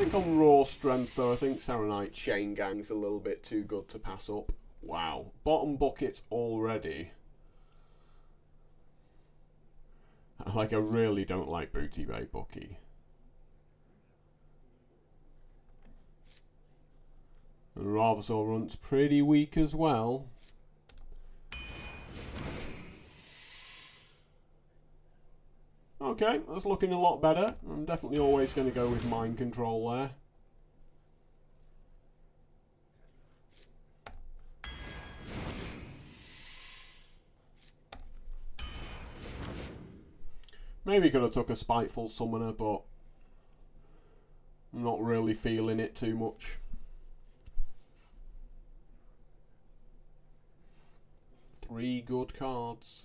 think on raw strength, though, I think Saronite Chain Gang's a little bit too good to pass up. Wow. Bottom buckets already. Like, I really don't like Booty Bay Bucky. And Ravasaur Runt's pretty weak as well. Okay, that's looking a lot better. I'm definitely always going to go with Mind Control there. Maybe could have took a Spiteful Summoner, but I'm not really feeling it too much. Three good cards.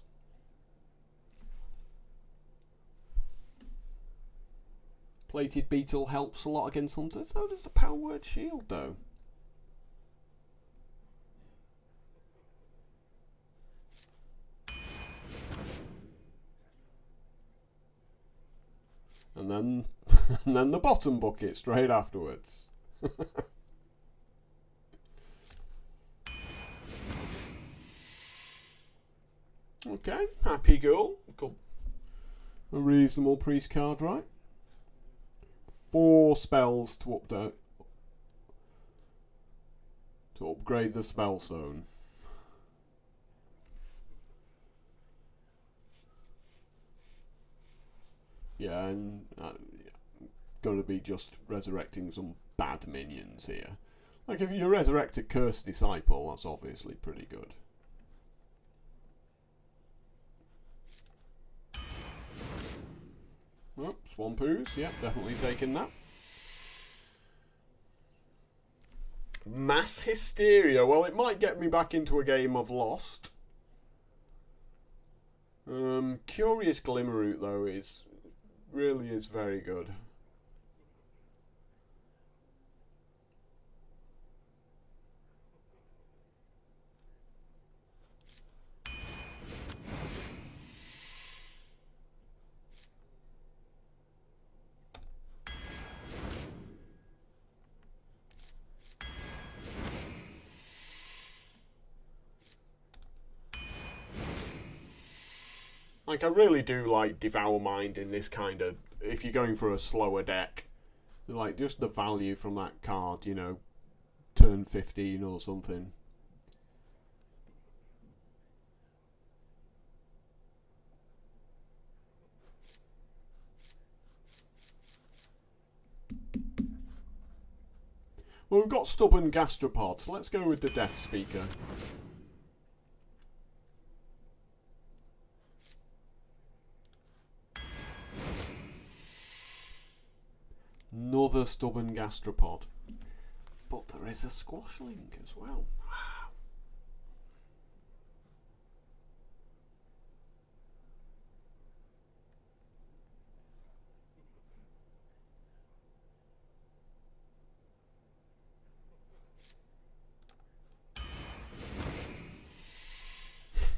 Plated Beetle helps a lot against Hunters. So does the Power Word Shield, though. And then, and then the bottom bucket straight afterwards. Okay, happy girl. Got a reasonable priest card, right? 4 spells to update. To upgrade the spell zone. Yeah, and going to be just resurrecting some bad minions here. Like, if you resurrect a Cursed Disciple, that's obviously pretty good. Oh, Swampoos, yeah, definitely taking that. Mass Hysteria, well, it might get me back into a game I've lost. Curious Glimmerroot, though, really is very good. Like, I really do like Devour Mind in this kind of, if you're going for a slower deck, like, just the value from that card, you know, turn 15 or something. Well, we've got Stubborn Gastropod, so let's go with the Death Speaker. Another Stubborn Gastropod. But there is a Squashling as well.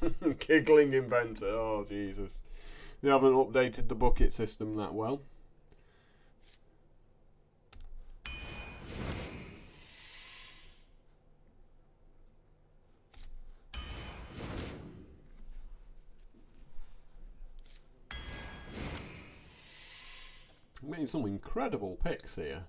Wow. Giggling Inventor. Oh, Jesus. They haven't updated the bucket system that well. Made some incredible picks here.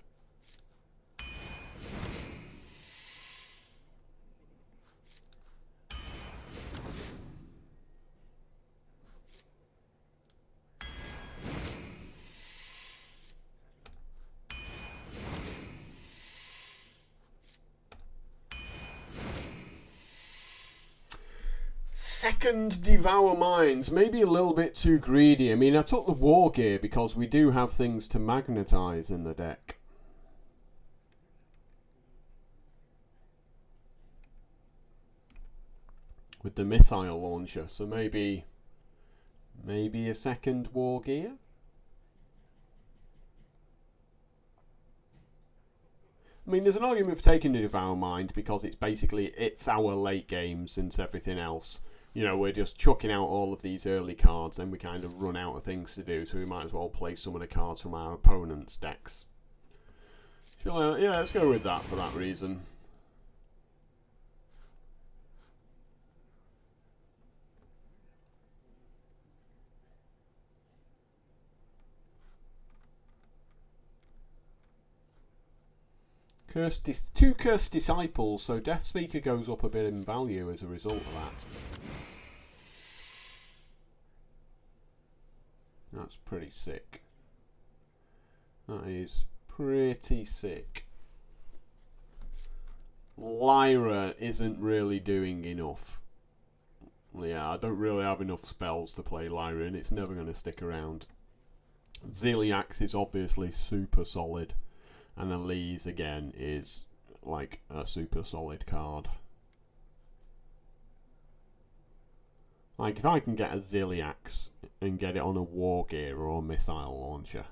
Second Devour Minds, maybe a little bit too greedy. I mean, I took the War Gear because we do have things to magnetize in the deck. With the missile launcher, so maybe a second War Gear? I mean, there's an argument for taking the Devour Mind because it's our late game since everything else. You know, we're just chucking out all of these early cards and we kind of run out of things to do, so we might as well play some of the cards from our opponent's decks. Yeah, let's go with that for that reason. Two Cursed Disciples, so Death Speaker goes up a bit in value as a result of that. That's pretty sick. That is pretty sick. Lyra isn't really doing enough. Yeah, I don't really have enough spells to play Lyra, and it's never going to stick around. Ziliax is obviously super solid. And Elise, again, is like a super solid card. Like, if I can get a Ziliax and get it on a War Gear or a Missile Launcher.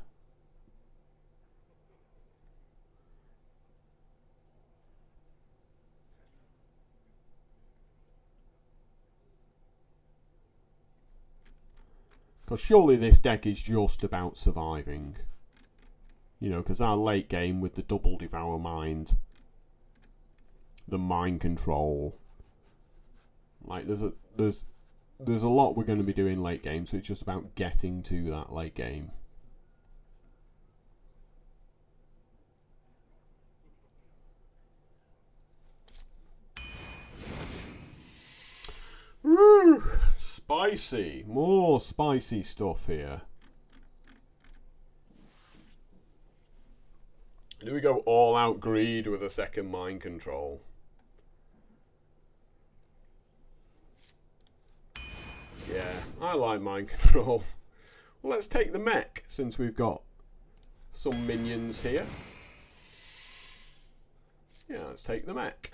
Because surely this deck is just about surviving. You know, because our late game with the double Devour Mind, the Mind Control, like there's a lot we're going to be doing late game, so it's just about getting to that late game. Woo! Spicy, more spicy stuff here. Do we go all out greed with a second Mind Control? Yeah, I like Mind Control. Well, let's take the mech since we've got some minions here. Yeah, let's take the mech.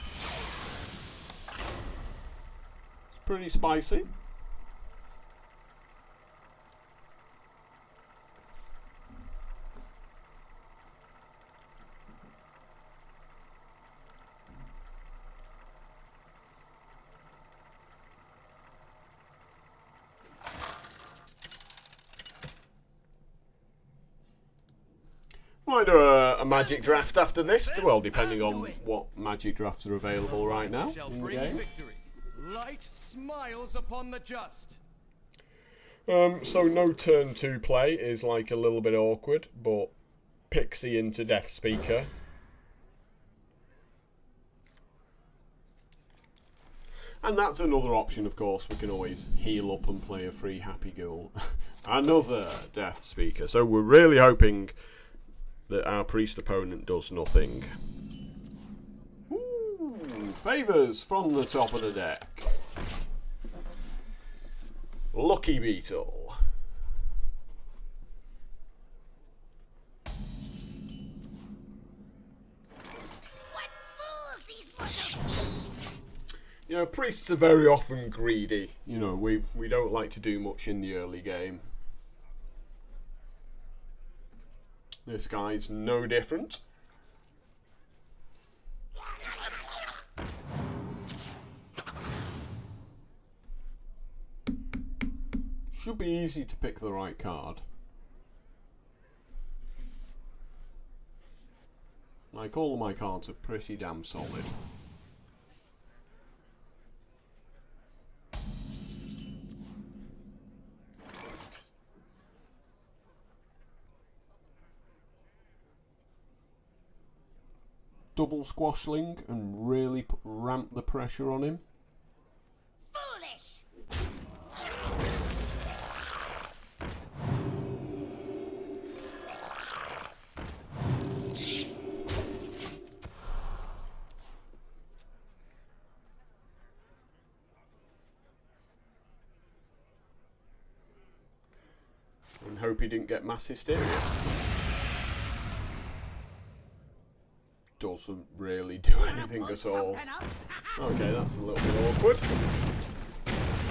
It's pretty spicy. Might do a magic draft after this. Well, depending on what magic drafts are available right now in the game. Light smiles upon the just. So no turn 2 play is like a little bit awkward, but Pixie into Death Speaker. And that's another option, of course. We can always heal up and play a free Happy Ghoul. Another Death Speaker. So we're really hoping that our priest opponent does nothing. Ooh, favours from the top of the deck. Lucky Beetle. You know, priests are very often greedy. You know, we don't like to do much in the early game. This guy's no different. Should be easy to pick the right card. Like, all of my cards are pretty damn solid. Double Squashling and really ramp the pressure on him. Foolish. And hope he didn't get mass hysteria. Doesn't really do anything at all. Okay, that's a little bit awkward.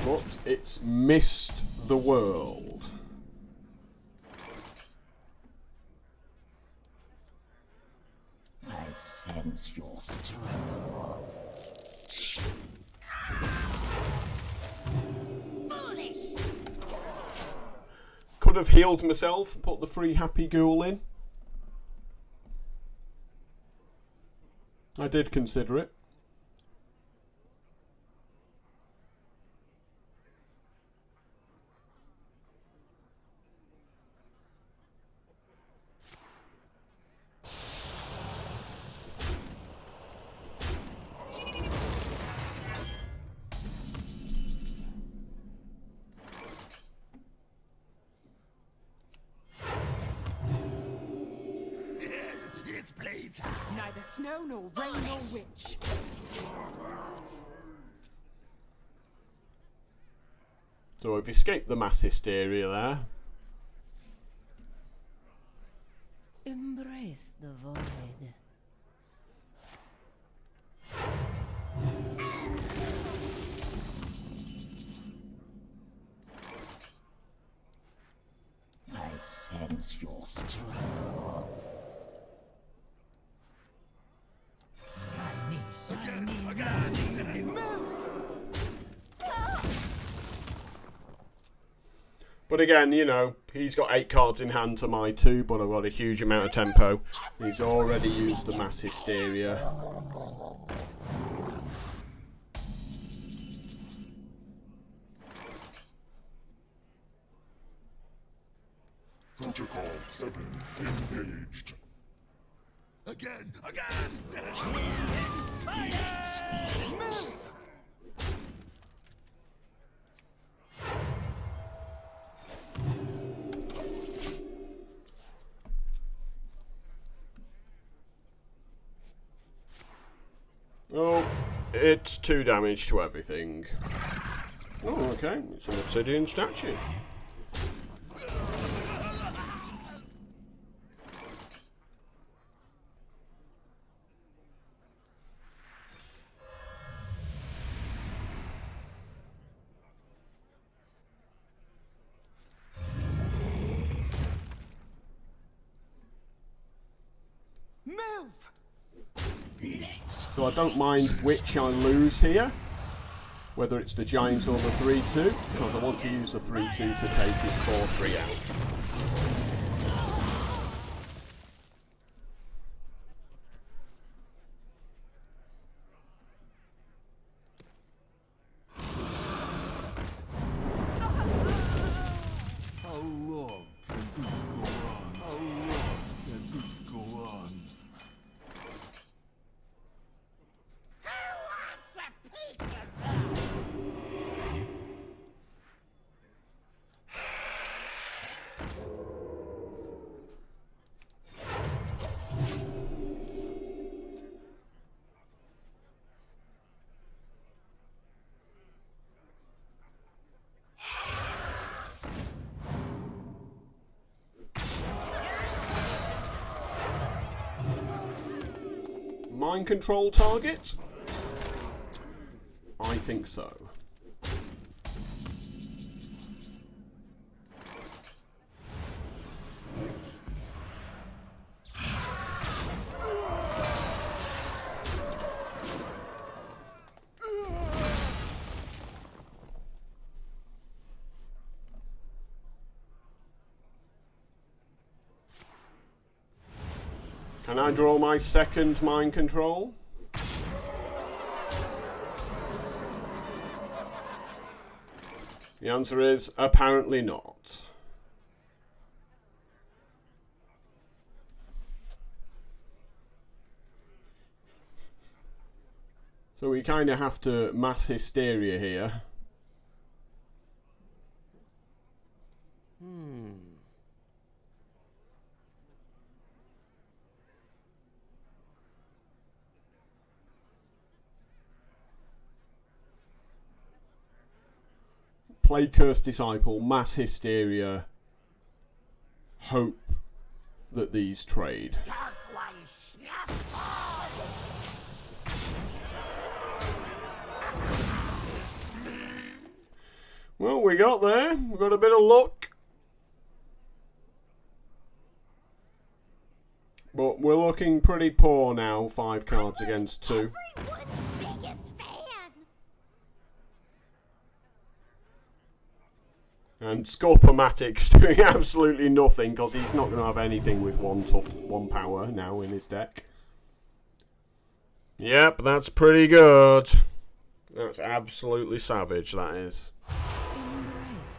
But it's missed the world. I sense your strength. Foolish. Could have healed myself, put the free Happy Ghoul in. I did consider it. It's playtime. Neither snow nor rain nor witch. So we've escaped the mass hysteria there. Embrace the void. I sense your strength. But again, you know, he's got 8 cards in hand to my 2, but I've got a huge amount of tempo. He's already used the mass hysteria. Protocol 7 engaged. Again! Oh, it's 2 damage to everything. Oh, okay, it's an obsidian statue. Move! So I don't mind which I lose here, whether it's the giant or the 3-2, because I want to use the 3-2 to take his 4-3 out. How long can this go on? How long can this go on? Who wants a piece of that? Mind control target? I think so. Can I draw my second mind control? The answer is apparently not. So we kind of have to mass hysteria here. Play Cursed Disciple, mass hysteria, hope that these trade. Dark one snuff all! Well, we got there. We got a bit of luck. But we're looking pretty poor now, 5 cards against 2. Everyone's biggest fan! And Scorpomatic's doing absolutely nothing because he's not going to have anything with 1 power now in his deck. Yep, that's pretty good. That's absolutely savage, that is. Embrace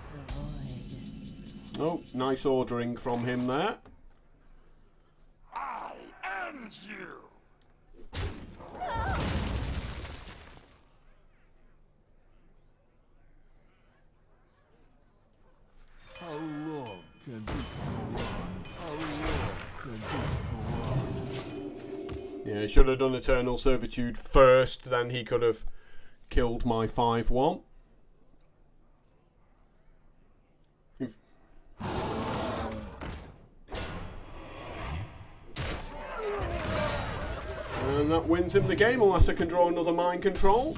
the void. Oh, nice ordering from him there. I end you! How long can this go on? How long can this go on? Yeah, he should have done Eternal Servitude first, then he could have killed my 5-1. And that wins him the game, unless I can draw another Mind Control.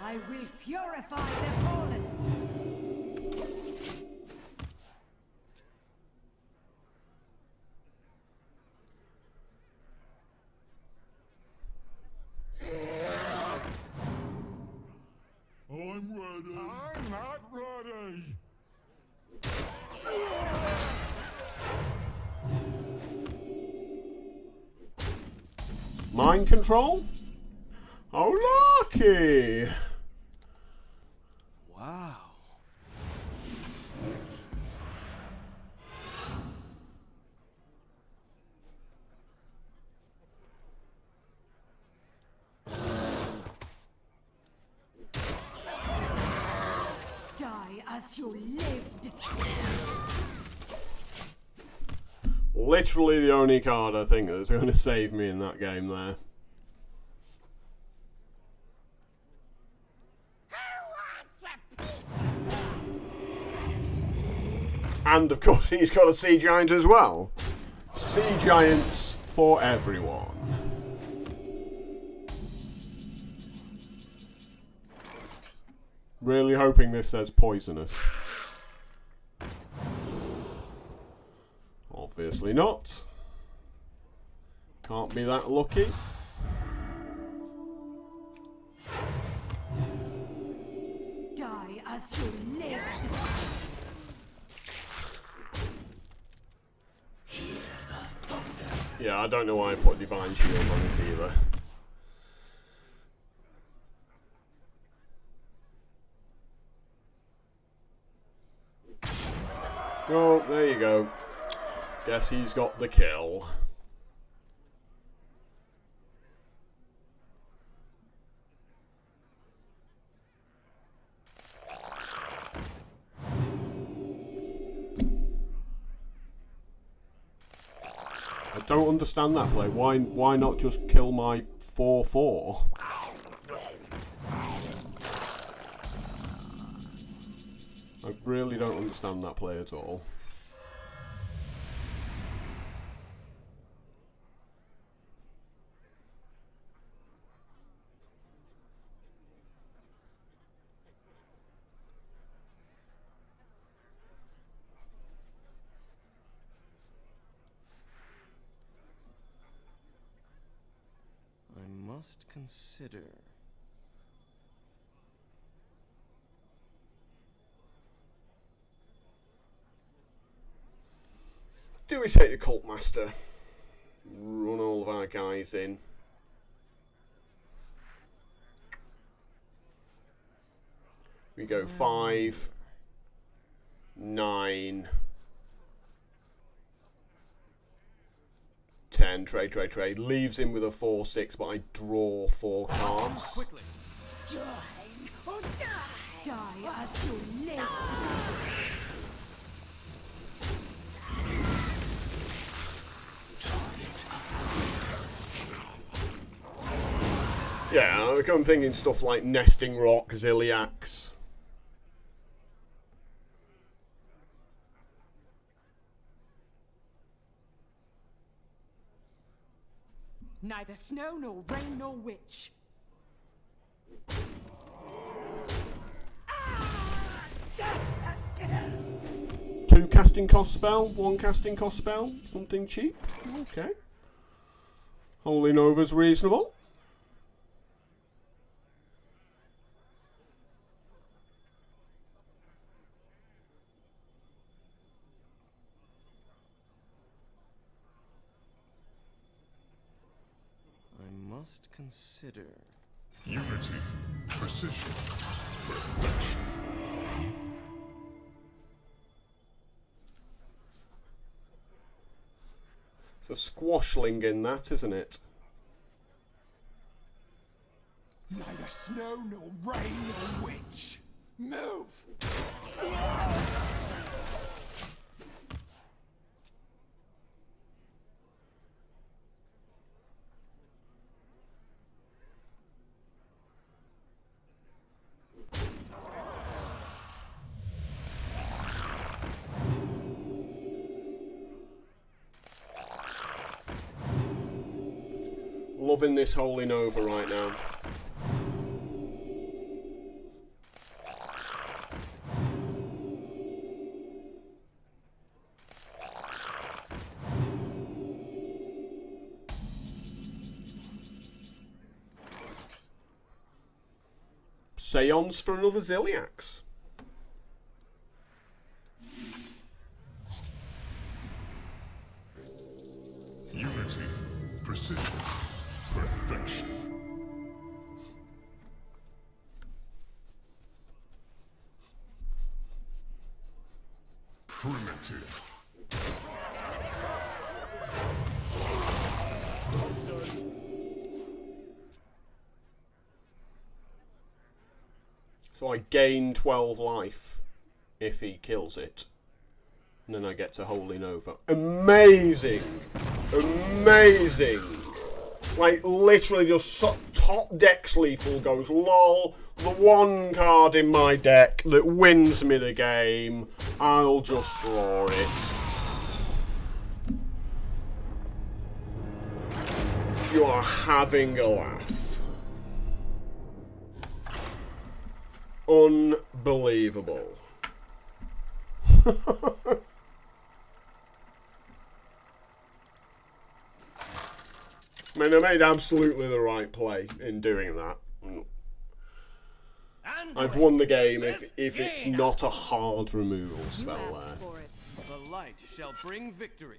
I will purify the fallen. I'm ready. I'm not ready. Mind Control? Oh, lucky! Wow. Die as you lived. Literally the only card I think that's going to save me in that game there. Who wants a piece of this? And of course he's got a Sea Giant as well. Sea Giants for everyone. Really hoping this says poisonous. Obviously not. Can't be that lucky. Die as you lived. Yeah, I don't know why I put Divine Shield on it either. Oh, there you go. Guess he's got the kill. I don't understand that play. Why not just kill my 4/4? I really don't understand that play at all. I must consider. Do we take the Cult Master? Run all of our guys in. We go 5, 9, 10. Trade. Leaves him with a 4/6, but I draw 4 cards. Quickly. Join or die. Die as you lived. Yeah, I'm thinking stuff like Nesting Rock, Ziliax. Neither snow nor rain nor witch. Two casting cost spell, 1 casting cost spell, something cheap. Okay. Holy Nova's reasonable. must consider. Unity, precision, perfection. It's a squashling in that, isn't it? Neither snow nor rain nor witch. Move! Loving this holding over right now. Seance for another Ziliax. Unity, precision, perfection. Primitive. So I gain 12 life if he kills it. And then I get to holding over. Amazing! Amazing! Like, literally just top deck's lethal goes, lol, the one card in my deck that wins me the game, I'll just draw it. You are having a laugh. Unbelievable. I mean, I made absolutely the right play in doing that. I've won the game if it's not a hard removal You spell asked there. for it. The light shall bring victory.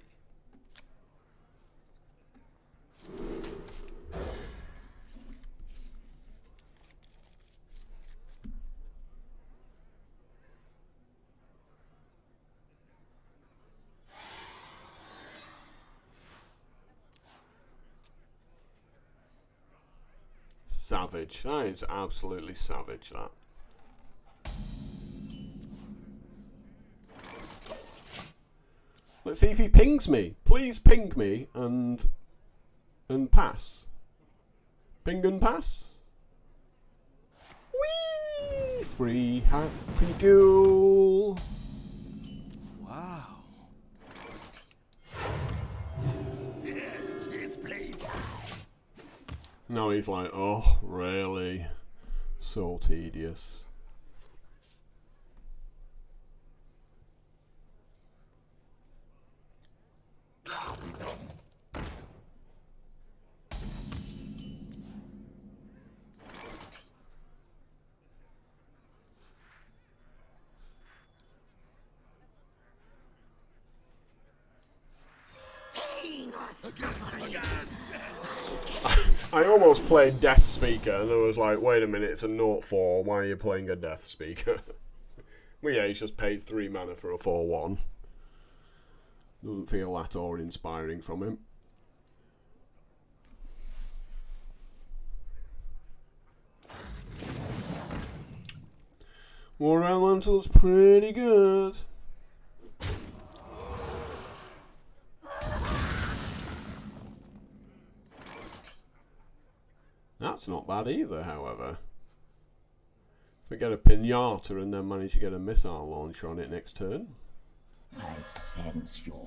Savage. That is absolutely savage, that. Let's see if he pings me. Please ping me and pass. Ping and pass. Whee! Free happy ghoul. Wow. It's playtime. Now he's like, oh, really? So tedious. I almost played Death Speaker and I was like, wait a minute, it's a 0-4, why are you playing a Death Speaker? Well, yeah, he's just paid 3 mana for a 4-1. Doesn't feel that awe-inspiring from him. War Elemental's pretty good. That's not bad either, however. If we get a Pinata and then manage to get a missile launcher on it next turn. I sense your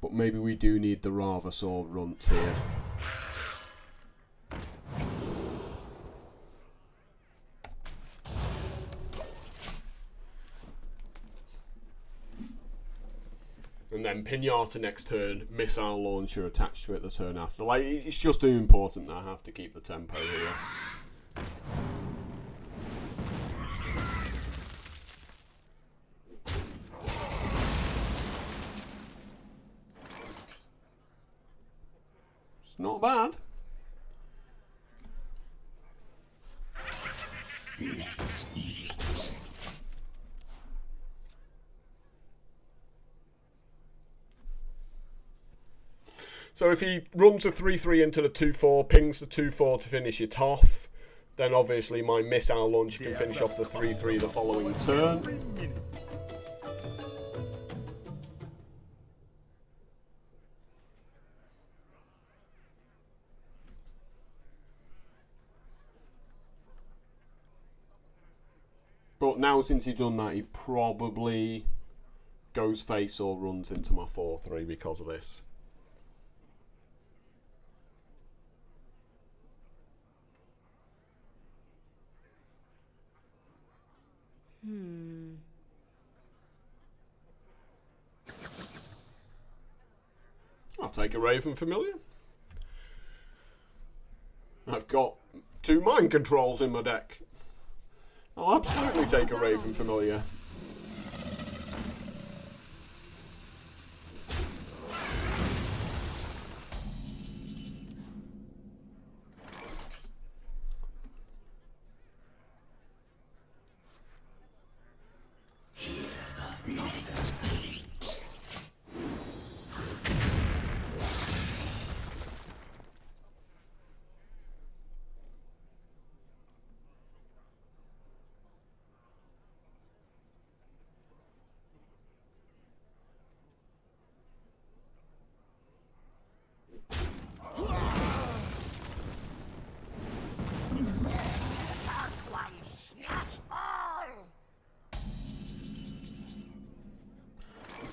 But maybe we do need the Ravasaur runt here. And then Pinata next turn, missile launcher attached to it the turn after. Like, it's just too important that I have to keep the tempo here. It's not bad. Let's eat. So if he runs a 3-3 into the 2-4, pings the 2-4 to finish it off, then obviously my missile launch can finish off the 3-3 the following turn. But now since he's done that, he probably goes face or runs into my 4-3 because of this. I'll take a Raven Familiar. I've got 2 Mind Controls in my deck. I'll absolutely take a Raven Familiar.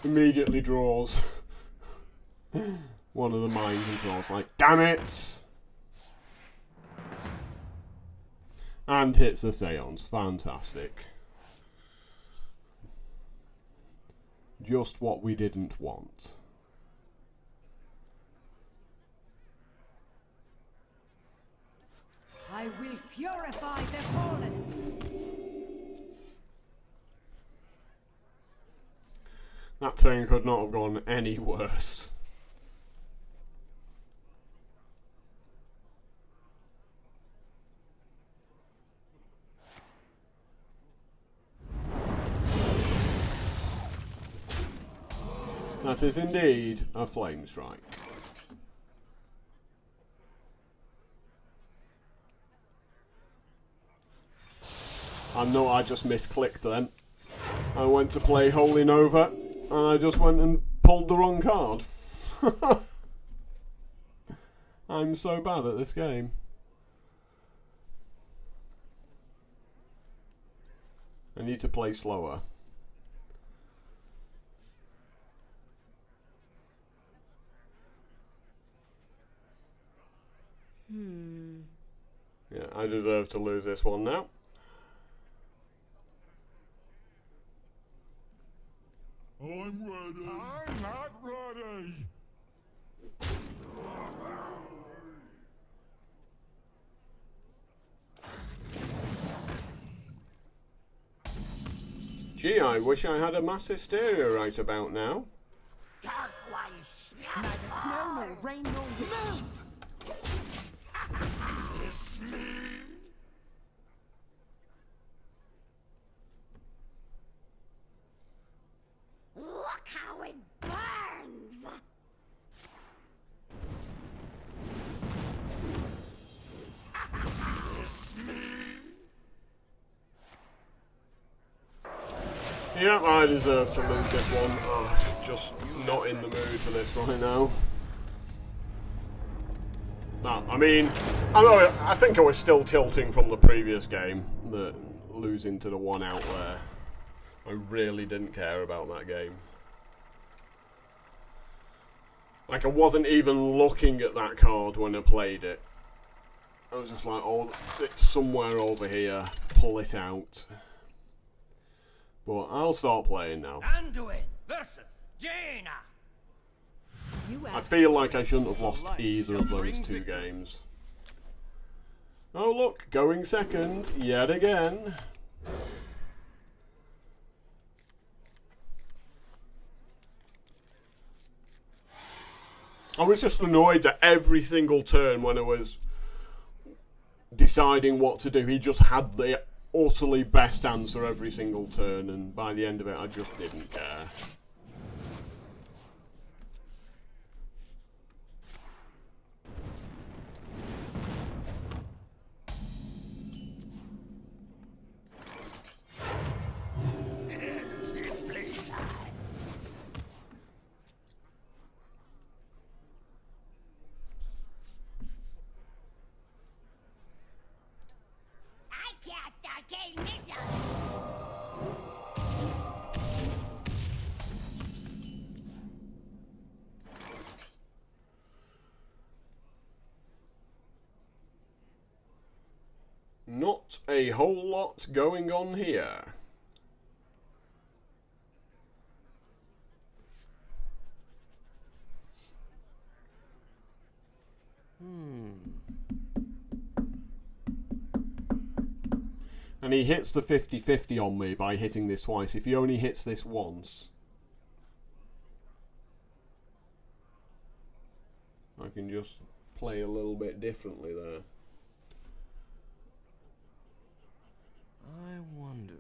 Immediately draws one of the Mind Controls, like, damn it! And hits the Seance. Fantastic. Just what we didn't want. I will purify the fallen. That turn could not have gone any worse. That is indeed a Flame Strike. I know I just misclicked then. I went to play Holy Nova and I just went and pulled the wrong card. I'm so bad at this game. I need to play slower. Yeah, I deserve to lose this one now. I'm ready. I'm not ready. Gee, I wish I had a mass hysteria right about now. Dark ones. Neither snow nor rain nor wind. It's me. Look how it burns. It's me. Yeah, I deserve to lose this one. Oh, just not in the mood for this right now. No, I mean, I think I was still tilting from the previous game, that losing to the one out there. I really didn't care about that game. Like, I wasn't even looking at that card when I played it. I was just like, oh, it's somewhere over here. Pull it out. But I'll start playing now. Anduin versus Jaina. I feel like I shouldn't have lost either of those 2 games. Oh look, going second, yet again. I was just annoyed that every single turn when I was deciding what to do, he just had the utterly best answer every single turn, and by the end of it I just didn't care. It's playtime. I cast arcane missiles. Not a whole lot going on here. And he hits the 50-50 on me by hitting this twice. If he only hits this once, I can just play a little bit differently there. I wonder.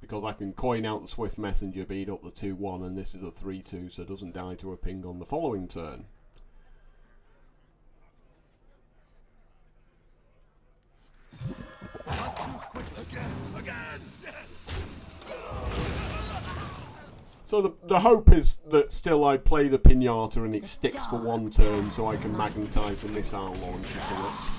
Because I can coin out the Swift Messenger, beat up the 2-1, and this is a 3-2, so it doesn't die to a ping on the following turn. So the hope is that still I play the Pinata and it sticks for one turn so I can magnetise the missile launcher to it.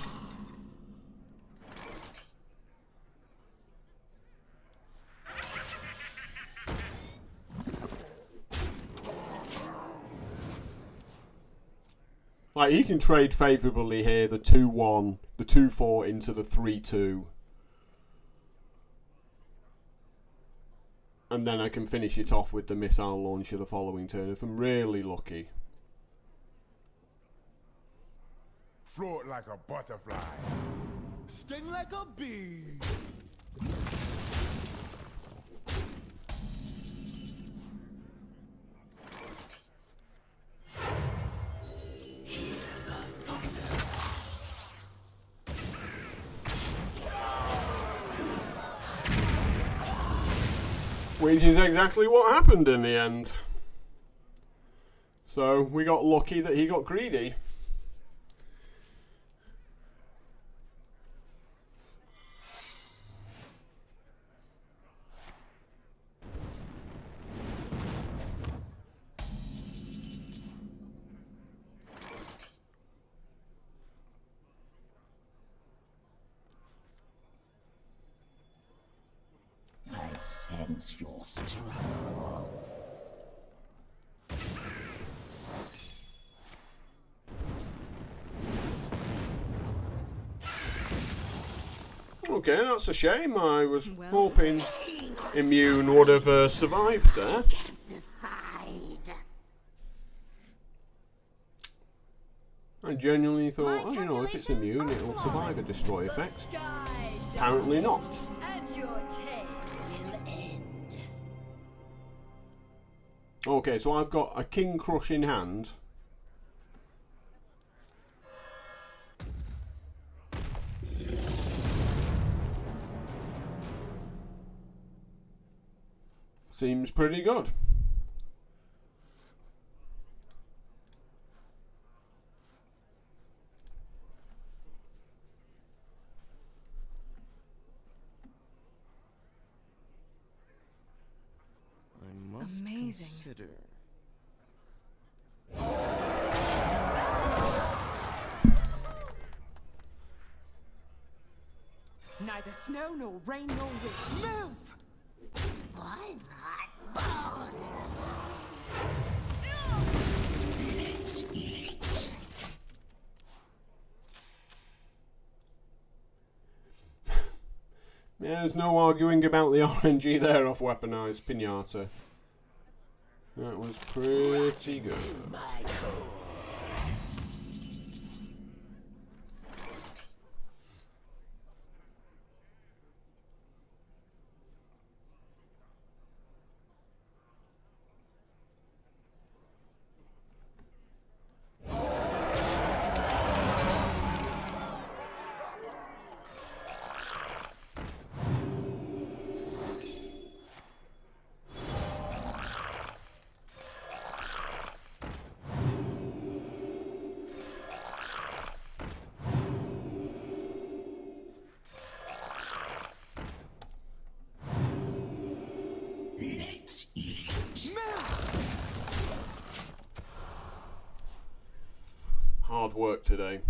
Like, he can trade favourably here, the 2-1, the 2-4 into the 3-2. And then I can finish it off with the missile launcher the following turn if I'm really lucky. Float like a butterfly. Sting like a bee. Which is exactly what happened in the end. So we got lucky that he got greedy. I sense your struggle. Okay, that's a shame. I was hoping Immune would have survived there. Can't decide. I genuinely thought, oh, you know, if it's Immune, it'll survive a Destroy effect. Apparently not. And your tale will end. Okay, so I've got a King Crush in hand. Seems pretty good. I must Amazing. consider. Neither snow nor rain nor wind. Move! Why not both? Yeah, there's no arguing about the RNG there off Weaponized Pinata. That was pretty good. hard work today.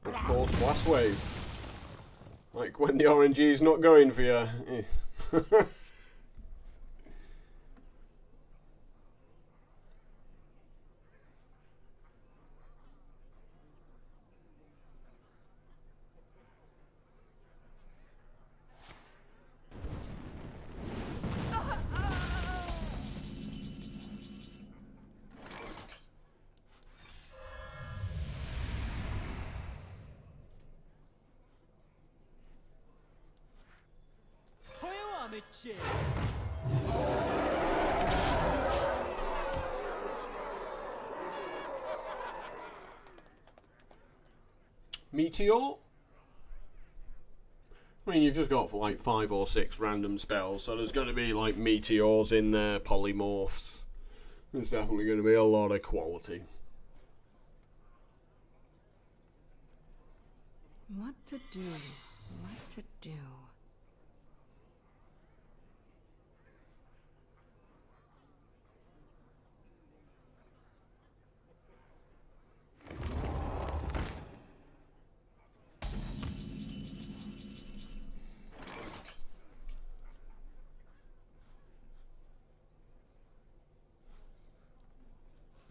Of course, Blast Wave. Like when the RNG is not going for you. Meteor? I mean, you've just got for like 5 or 6 random spells, so there's going to be like meteors in there, polymorphs. There's definitely going to be a lot of quality. What to do? What to do?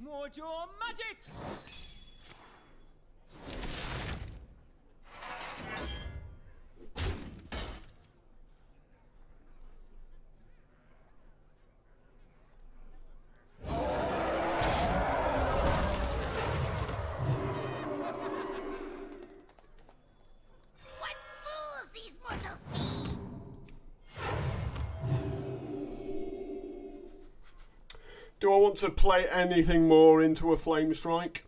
Mojo magic! What fools these mortals be! Do I want to play anything more into a Flame Strike?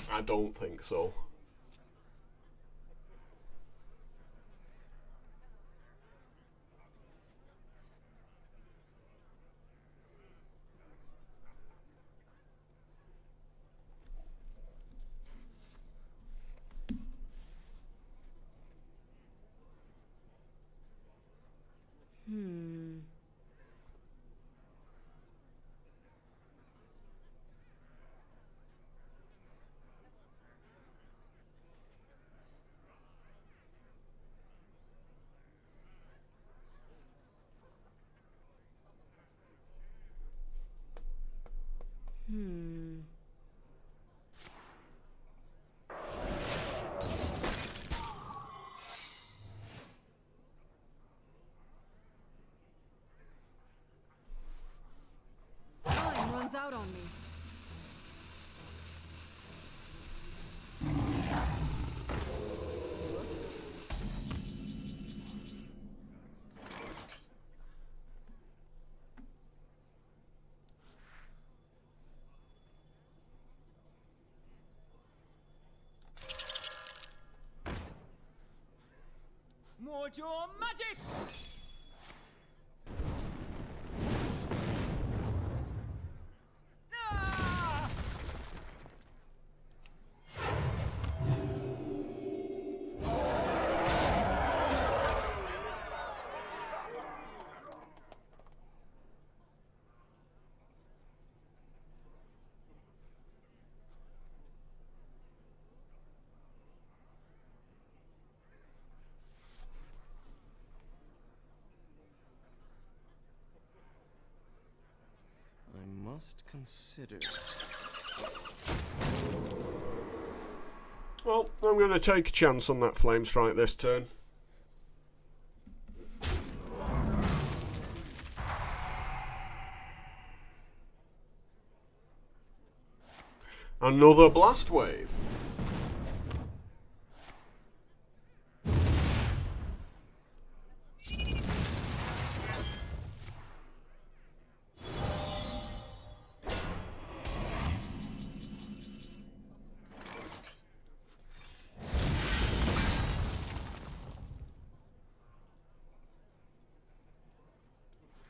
I don't think so. Time runs out on me. Mojo magic! Ah! I must consider. Well, I'm going to take a chance on that Flame Strike this turn. Another Blast Wave.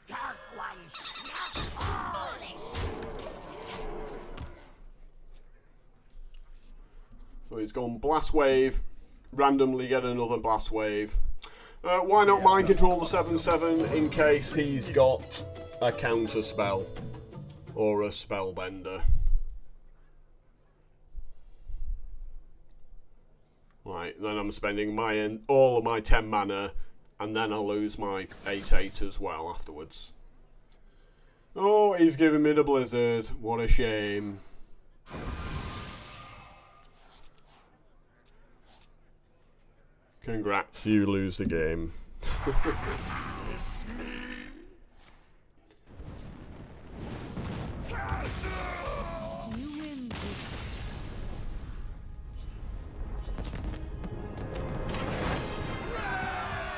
Dark he's gone Blast Wave, randomly get another Blast Wave. Why not Mind Control the 7/7 in case he's got a counter spell or a Spellbender? Right, then I'm spending all of my 10 mana, and then I'll lose my 8/8 as well afterwards. Oh, he's giving me the Blizzard. What a shame. Congrats, you lose the game.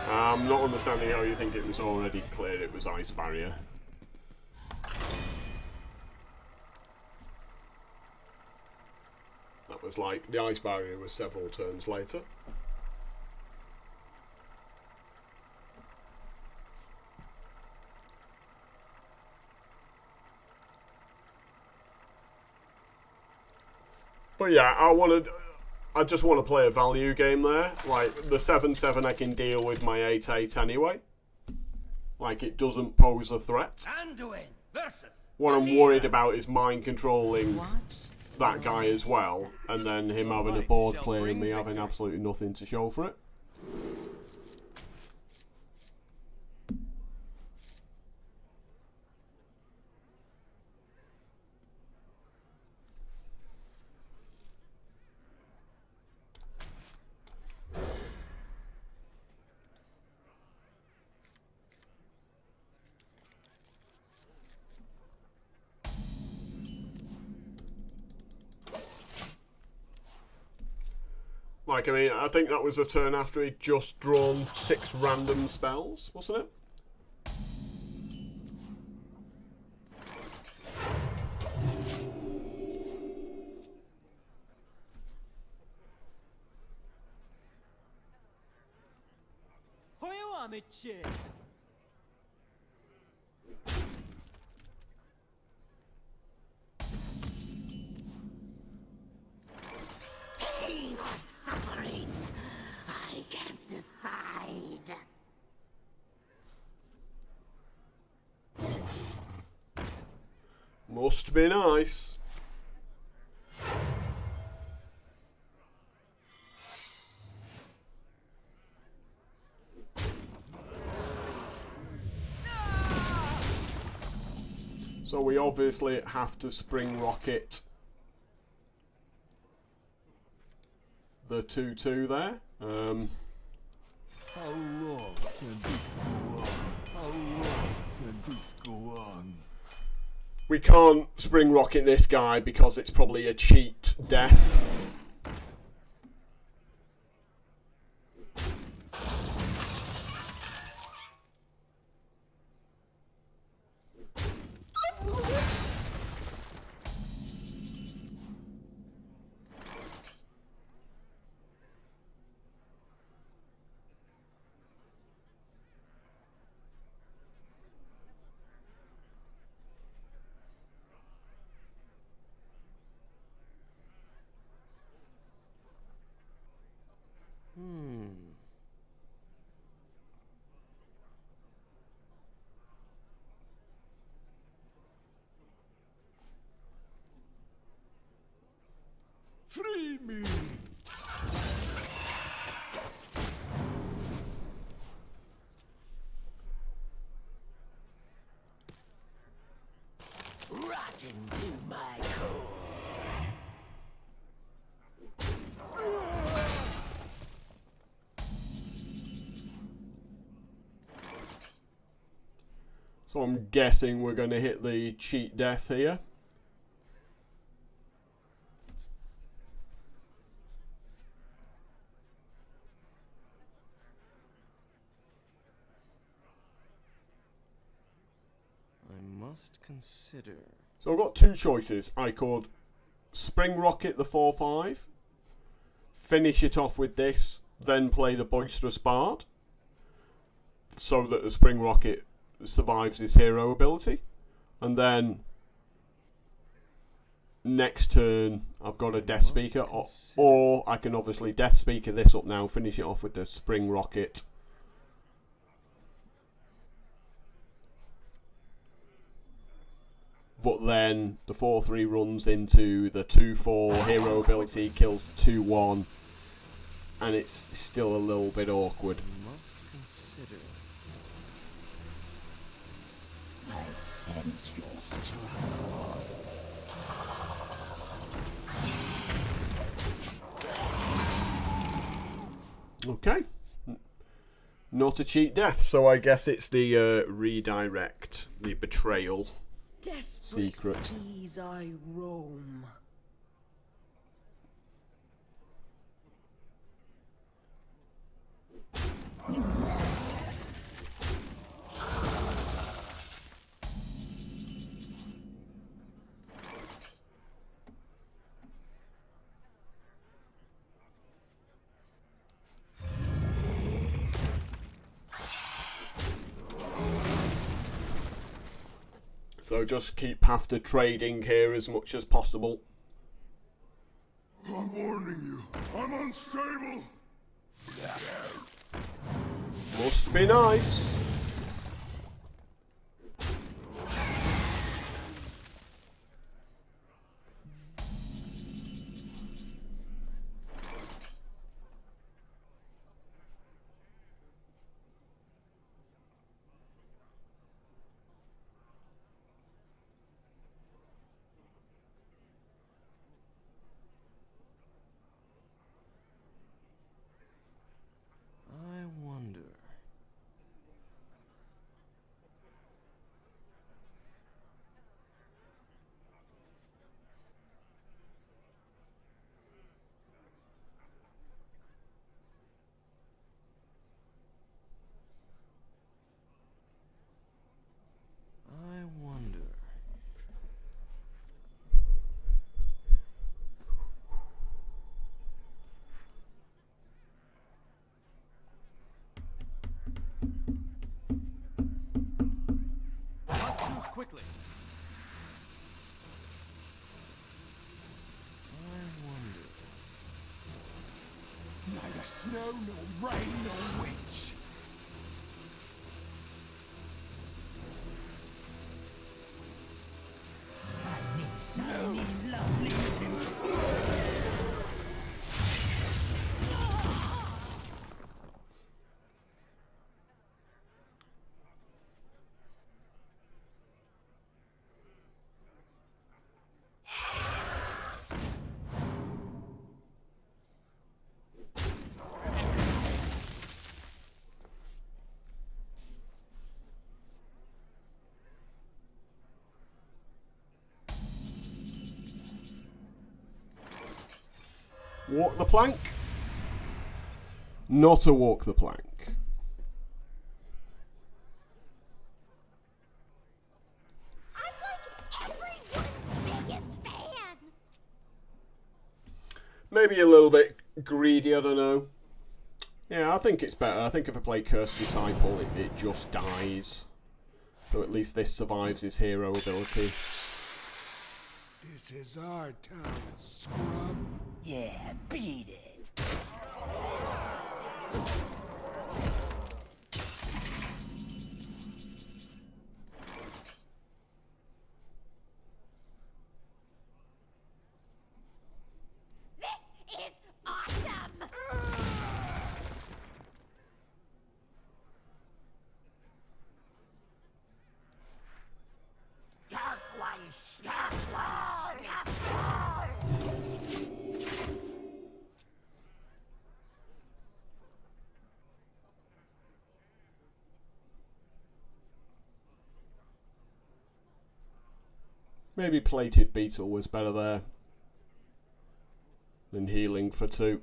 I'm not understanding how you think it was already clear it was Ice Barrier. That was like, the Ice Barrier was several turns later. But yeah, I just want to play a value game there. Like, the 7/7 I can deal with my 8/8 anyway. Like, it doesn't pose a threat. Anduin versus What I'm worried about is mind controlling that guy as well, and then him having a board clear and me having absolutely nothing to show for it. Like, I mean, I think that was a turn after he'd just drawn 6 random spells, wasn't it? Pain or suffering? I can't decide. Must be nice. So we obviously have to Spring Rocket the 2/2 there. How long can this go on? How long can this go on? We can't Spring Rocket this guy because it's probably a cheat death. Free me! Rotten to my core. So I'm guessing we're going to hit the cheat death here. must consider. So I've got 2 choices. I could Spring Rocket the 4/5, finish it off with this, then play the Boisterous Bard, so that the Spring Rocket survives his hero ability, and then next turn I've got a Death Speaker, or I can obviously Death Speaker this up now, finish it off with the Spring Rocket. But then the 4/3 runs into the 2/4 hero ability, kills 2/1, and it's still a little bit awkward. Must consider. I sense your struggle. Okay. Not a cheat death, so I guess it's the redirect, the betrayal secret. Seas I roam. So just keep after trading here as much as possible. I'm warning you. I'm unstable. Must be nice. I wonder. I wonder. Must move quickly. I wonder. Neither snow nor rain nor witch. Walk the plank? Not a walk the plank. I'm like everyone's biggest fan. Maybe a little bit greedy, I don't know. Yeah, I think it's better. I think if I play Cursed Disciple, it just dies. So at least this survives his hero ability. This is our town, scrub. Yeah, beat it. This is awesome. Dark one, snap one, snap one. Maybe Plated Beetle was better there than healing for 2.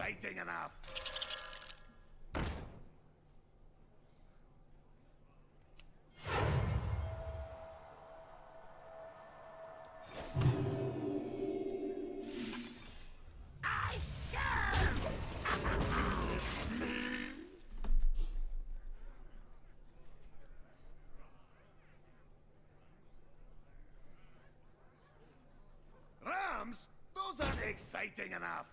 exciting enough. I serve. It's me. Rams? Those aren't exciting enough.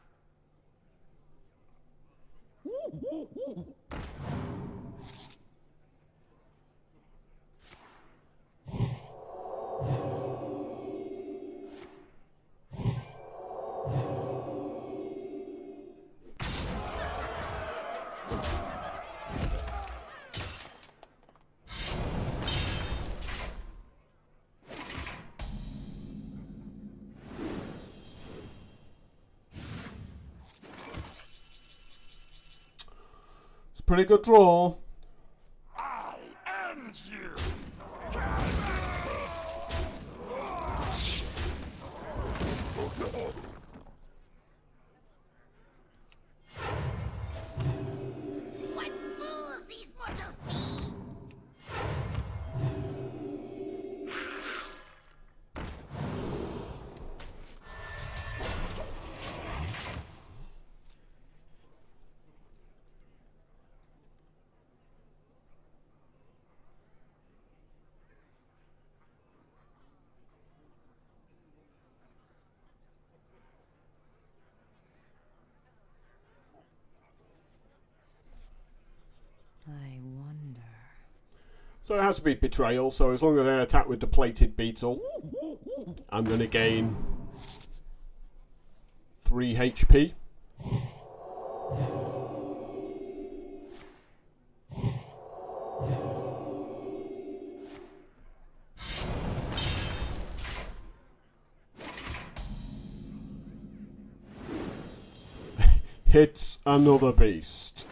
It's a pretty good draw. I end you. What fools these mortals be! I wonder. So it has to be betrayal, so as long as I attack with the plated beetle, I'm going to gain 3 HP. Hits another beast.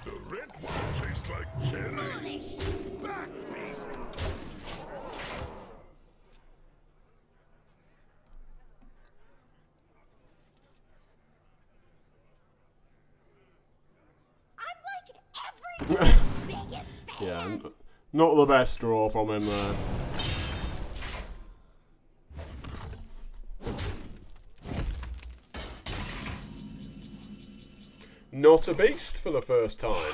The red one tastes like jelly. Foolish! Back, beast! I'm like everyone's biggest fan! Yeah, not the best draw from him there. Not a beast for the first time.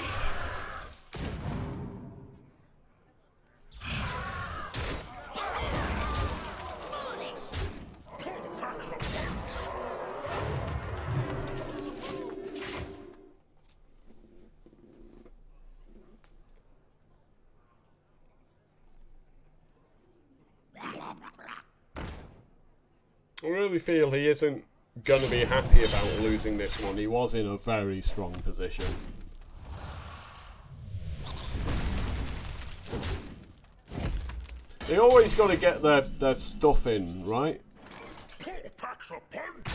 Packs a punch. I really feel he isn't going to be happy about losing this one. He was in a very strong position. They always got to get their stuff in, right? Packs a punch.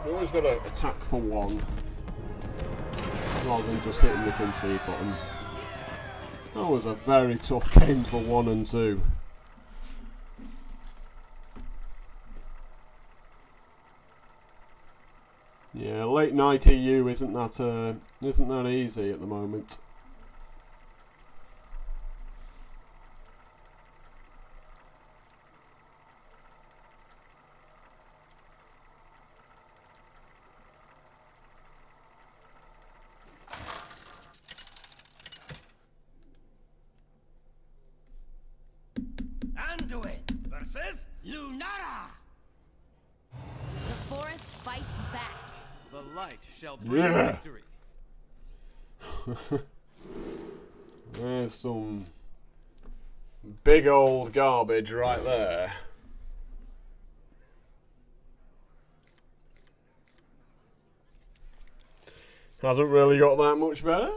They always got to attack for one, rather than just hitting the concede button. That was a very tough game for 1 and 2. Yeah, late night EU isn't that easy at the moment. Anduin versus Lunara! The forest fights back. The light shall bring Yeah. victory. There's some big old garbage right there. Hasn't really got that much better.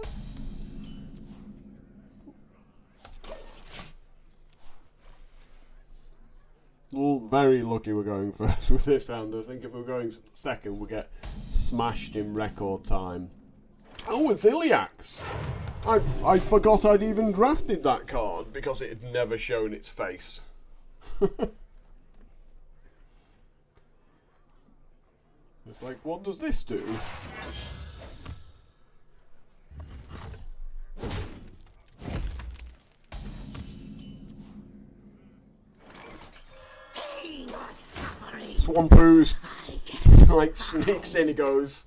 very lucky we're going first with this hand. I think if we're going second, we'll get smashed in record time. Oh, it's Iliax! I forgot I'd even drafted that card because it had never shown its face. It's like, what does this do? Swampoos like sneaks in, he goes,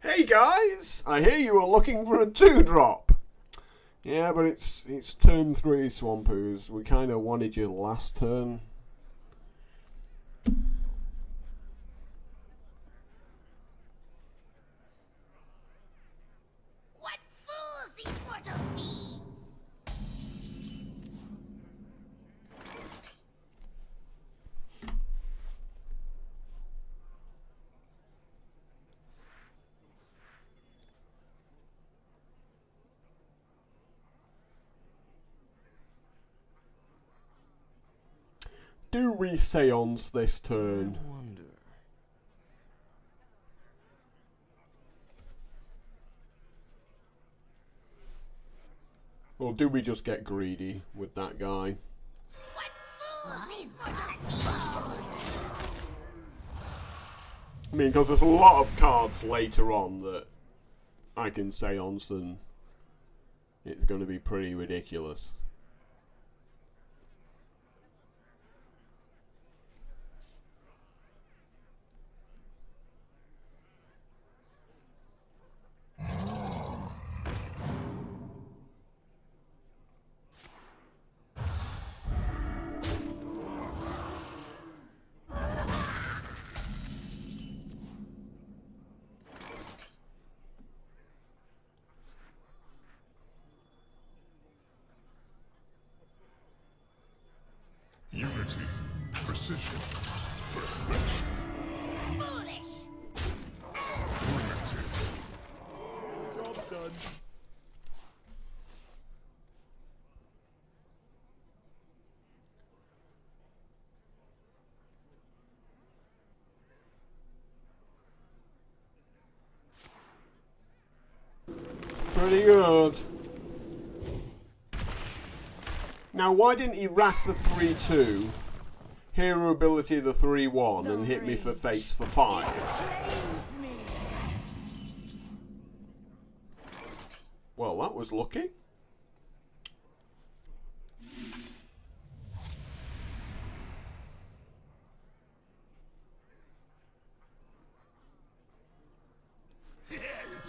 "Hey guys, I hear you were looking for a 2-drop. Yeah, but it's turn 3, Swampoos. We kind of wanted you last turn." What fools these mortals be! Do we seance this turn? Wonder. Or do we just get greedy with that guy? What fools these mortals I mean, because there's a lot of cards later on that I can seance and it's going to be pretty ridiculous. Unity, precision, perfection, be foolish! primitive. Job done. Pretty good. Now, why didn't he Wrath the 3-2, Hero Ability the 3-1, and hit me for face for 5? Claims me. Well, that was lucky.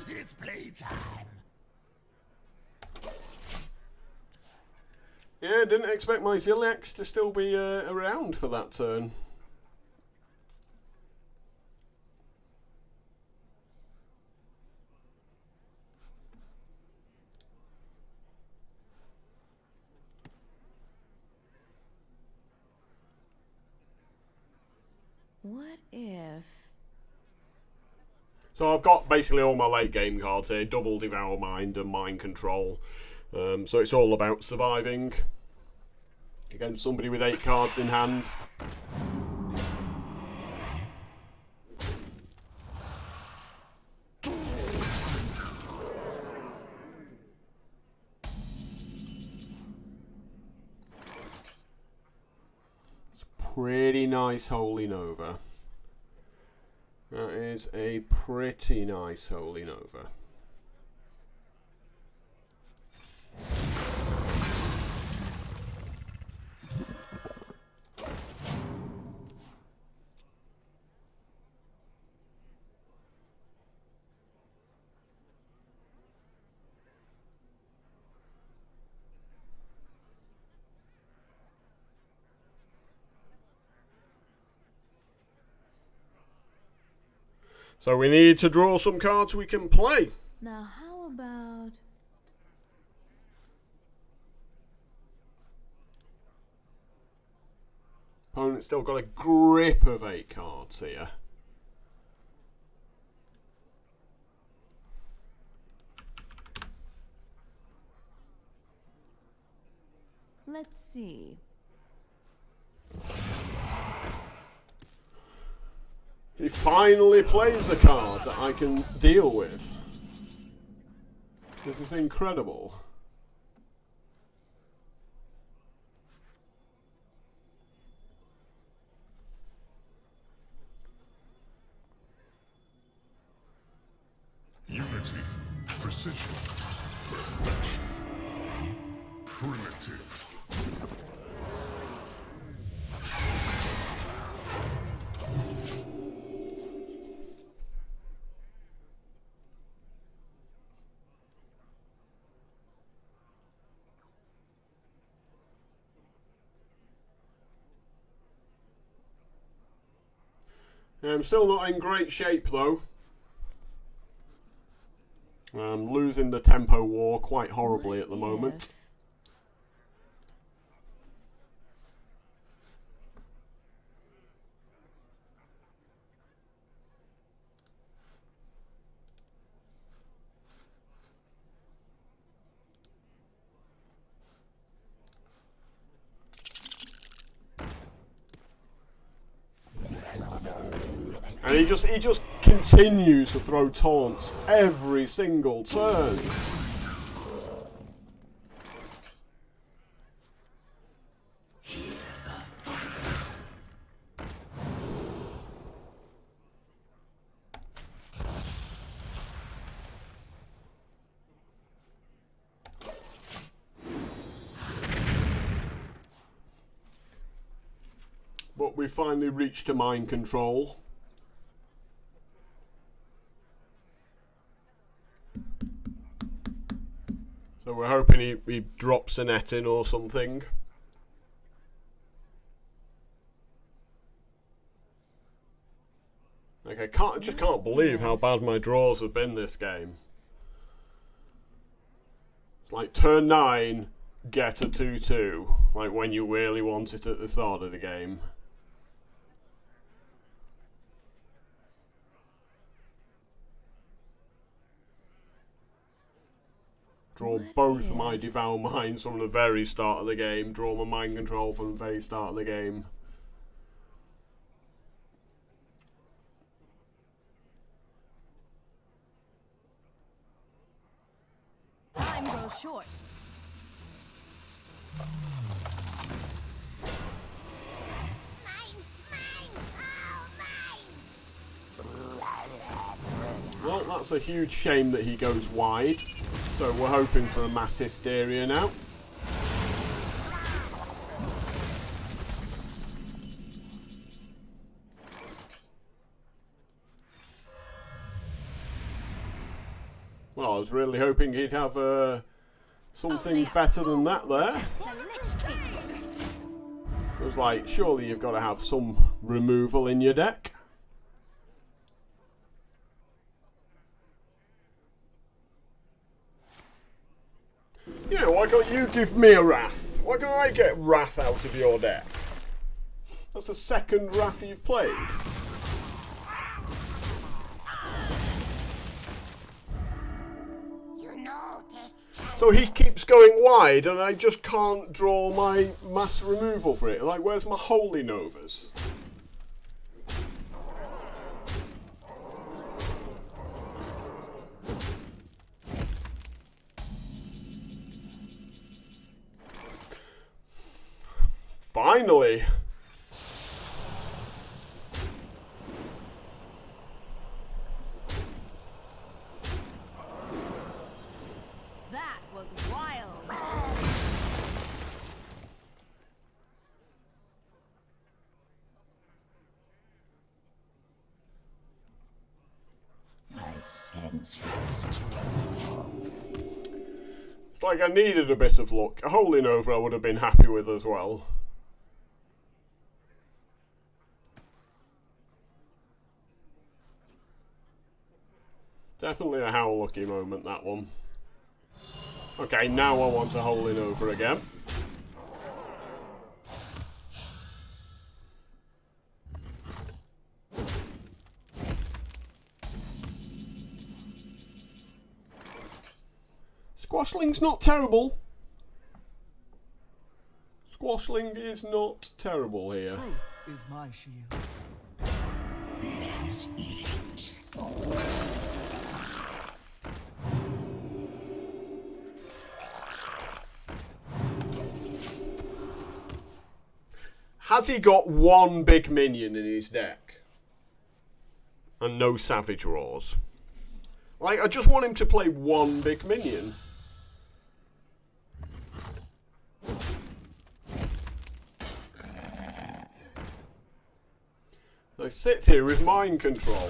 It's playtime! Yeah, didn't expect my Ziliax to still be around for that turn. What if... So I've got basically all my late game cards here, double Devour Mind and Mind Control. So it's all about surviving against somebody with 8 cards in hand. It's pretty nice Holy Nova. That is a pretty nice Holy Nova. So we need to draw some cards we can play. Now how about... Opponent's still got a grip of 8 cards here. Let's see. He finally plays a card that I can deal with. This is incredible. Unity, precision, perfection, primitive. I'm still not in great shape though. I'm losing the tempo war quite horribly at the moment. And he just continues to throw taunts every single turn. But we finally reached a mind control. So we're hoping he drops a net in or something. Like I just can't believe how bad my draws have been this game. It's like turn 9, get a 2-2. Like when you really want it at the start of the game. Draw both my Devour Minds from the very start of the game. Draw my Mind Control from the very start of the game. Time goes short. Well, that's a huge shame that he goes wide. So we're hoping for a mass hysteria now. Well, I was really hoping he'd have something better than that there. It was like, surely you've got to have some removal in your deck. Yeah, why can't you give me a Wrath? Why can't I get Wrath out of your deck? That's the second Wrath you've played. So he keeps going wide and I just can't draw my mass removal for it. Like, where's my Holy Novas? Finally! That was wild. I sense your It's like I needed a bit of luck. A Holy Nova I would have been happy with as well. Definitely a how lucky moment, that one. Okay, now I want a Holy Nova again. Squashling's not terrible. Squashling is not terrible here. Truth is my shield. Has he got one big minion in his deck? And no Savage Roars? Like, I just want him to play one big minion. I sit here with mind control.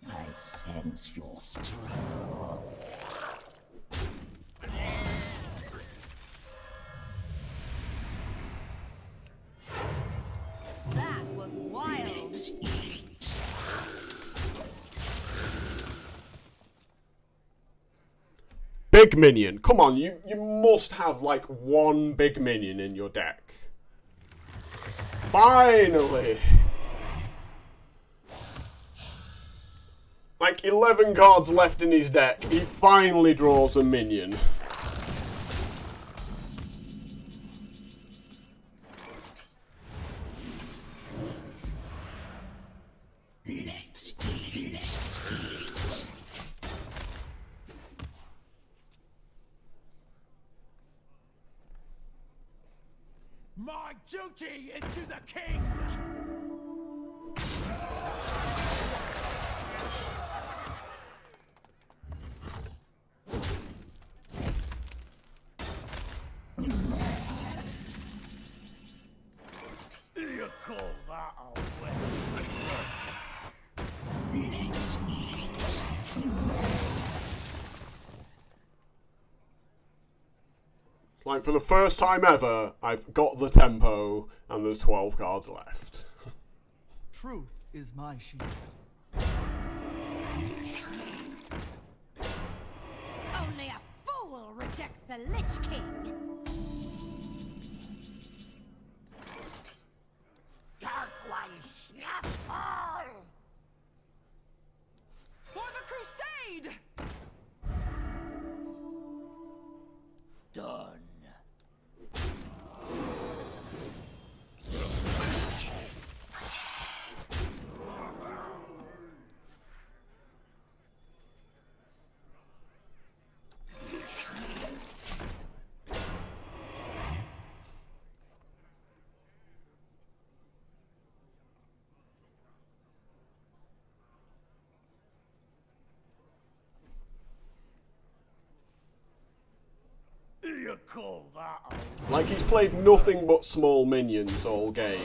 I sense your strength. That was wild. Big minion. Come on, you must have like one big minion in your deck. Finally! Like 11 cards left in his deck. He finally draws a minion. My duty is to the king! You call that a weapon? Like, for the first time ever, I've got the tempo, and there's 12 cards left. Truth is my shield. Only a fool rejects the Lich King. Dark One snaps all! For the crusade! Done. You call that a Like, he's played nothing but small minions all game.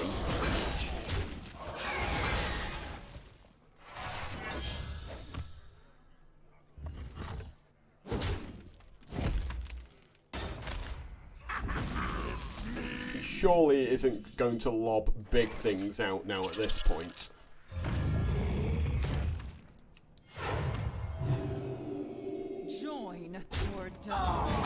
He surely isn't going to lob big things out now at this point. Join or die.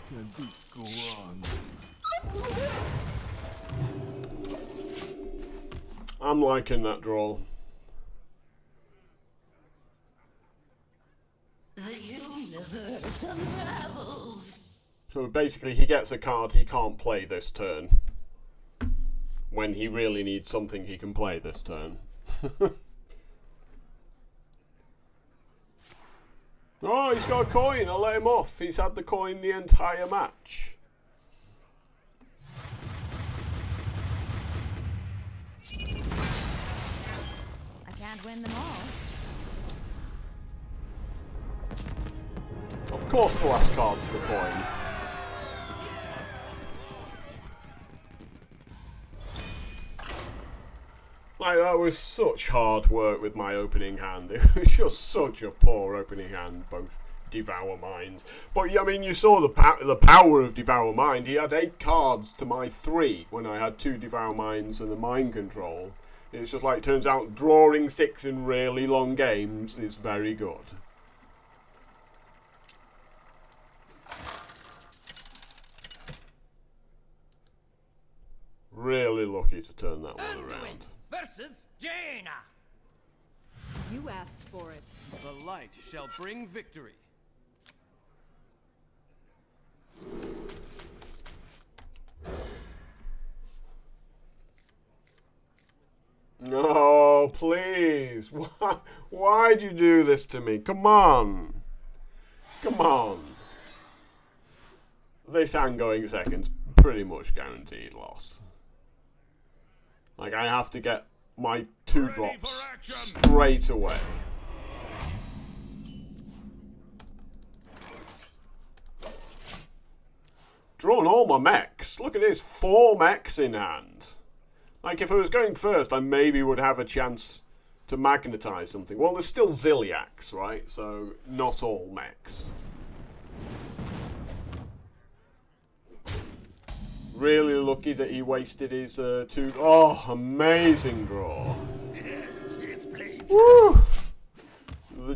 Can this go on? I'm liking that draw. The universe unravels. So basically he gets a card he can't play this turn. When he really needs something he can play this turn. Oh, he's got a coin. I'll let him off. He's had the coin the entire match. I can't win them all. Of course the last card's the coin. Like, that was such hard work with my opening hand. It was just such a poor opening hand, both Devour Minds. But, yeah, I mean, you saw the power of Devour Mind. He had 8 cards to my 3 when I had 2 Devour Minds and the Mind Control. It's just like, turns out, drawing 6 in really long games is very good. Really lucky to turn that one around. Versus Jaina. You asked for it. The light shall bring victory. No, please. Why'd you do this to me? Come on. Come on. This hand going second's pretty much guaranteed loss. Like, I have to get my 2 drops straight away. Drawn all my mechs. Look at this, 4 mechs in hand. Like, if I was going first, I maybe would have a chance to magnetize something. Well, there's still Ziliacs, right? So, not all mechs. Really lucky that he wasted his 2... Oh, amazing draw. Woo!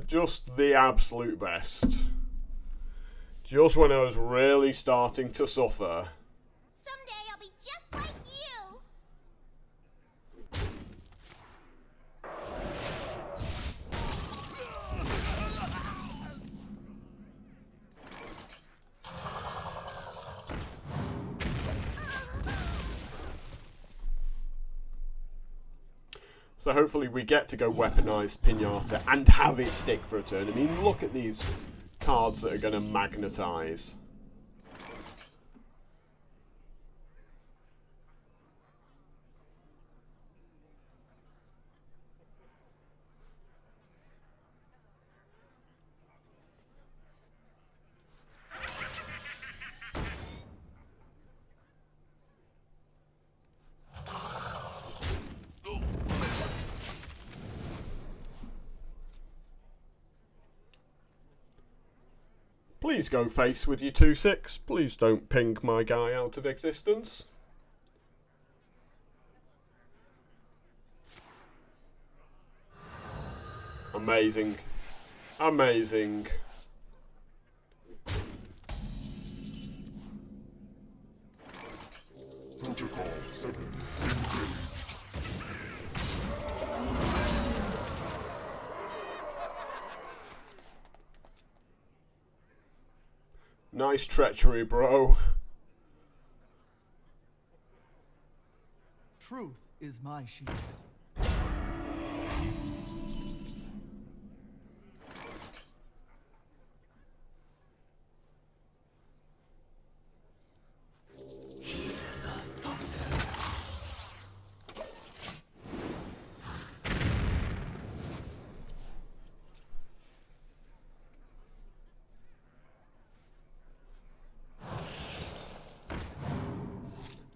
Just the absolute best. Just when I was really starting to suffer. Someday I'll be just like you. So hopefully we get to go weaponized Pinata and have it stick for a turn. I mean, look at these cards that are going to magnetize. Please go face with your 2/6. Please don't ping my guy out of existence. Amazing. Amazing. Protocol 7 engaged. Nice treachery, bro. Truth is my shield.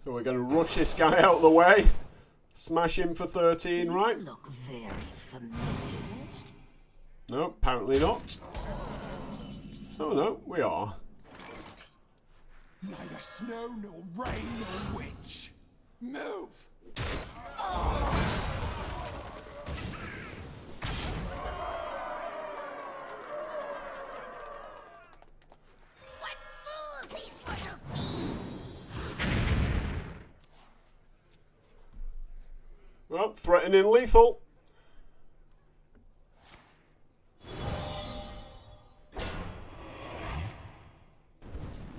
So we're going to rush this guy out of the way. Smash him for 13, right? Look very familiar. No, apparently not. Oh no, we are. Neither snow nor rain nor witch. Move. What fools these mortals be! Well, threatening lethal.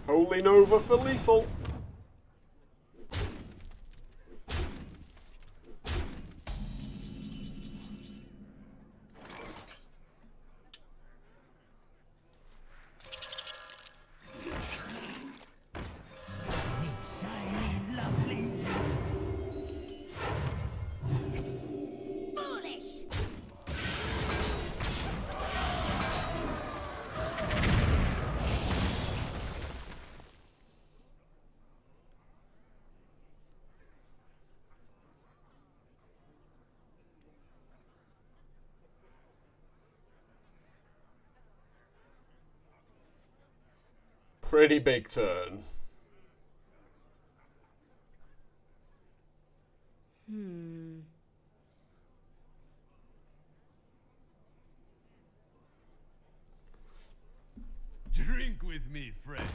Holy Nova for lethal. Foolish! Pretty big turn. Drink with me, friend.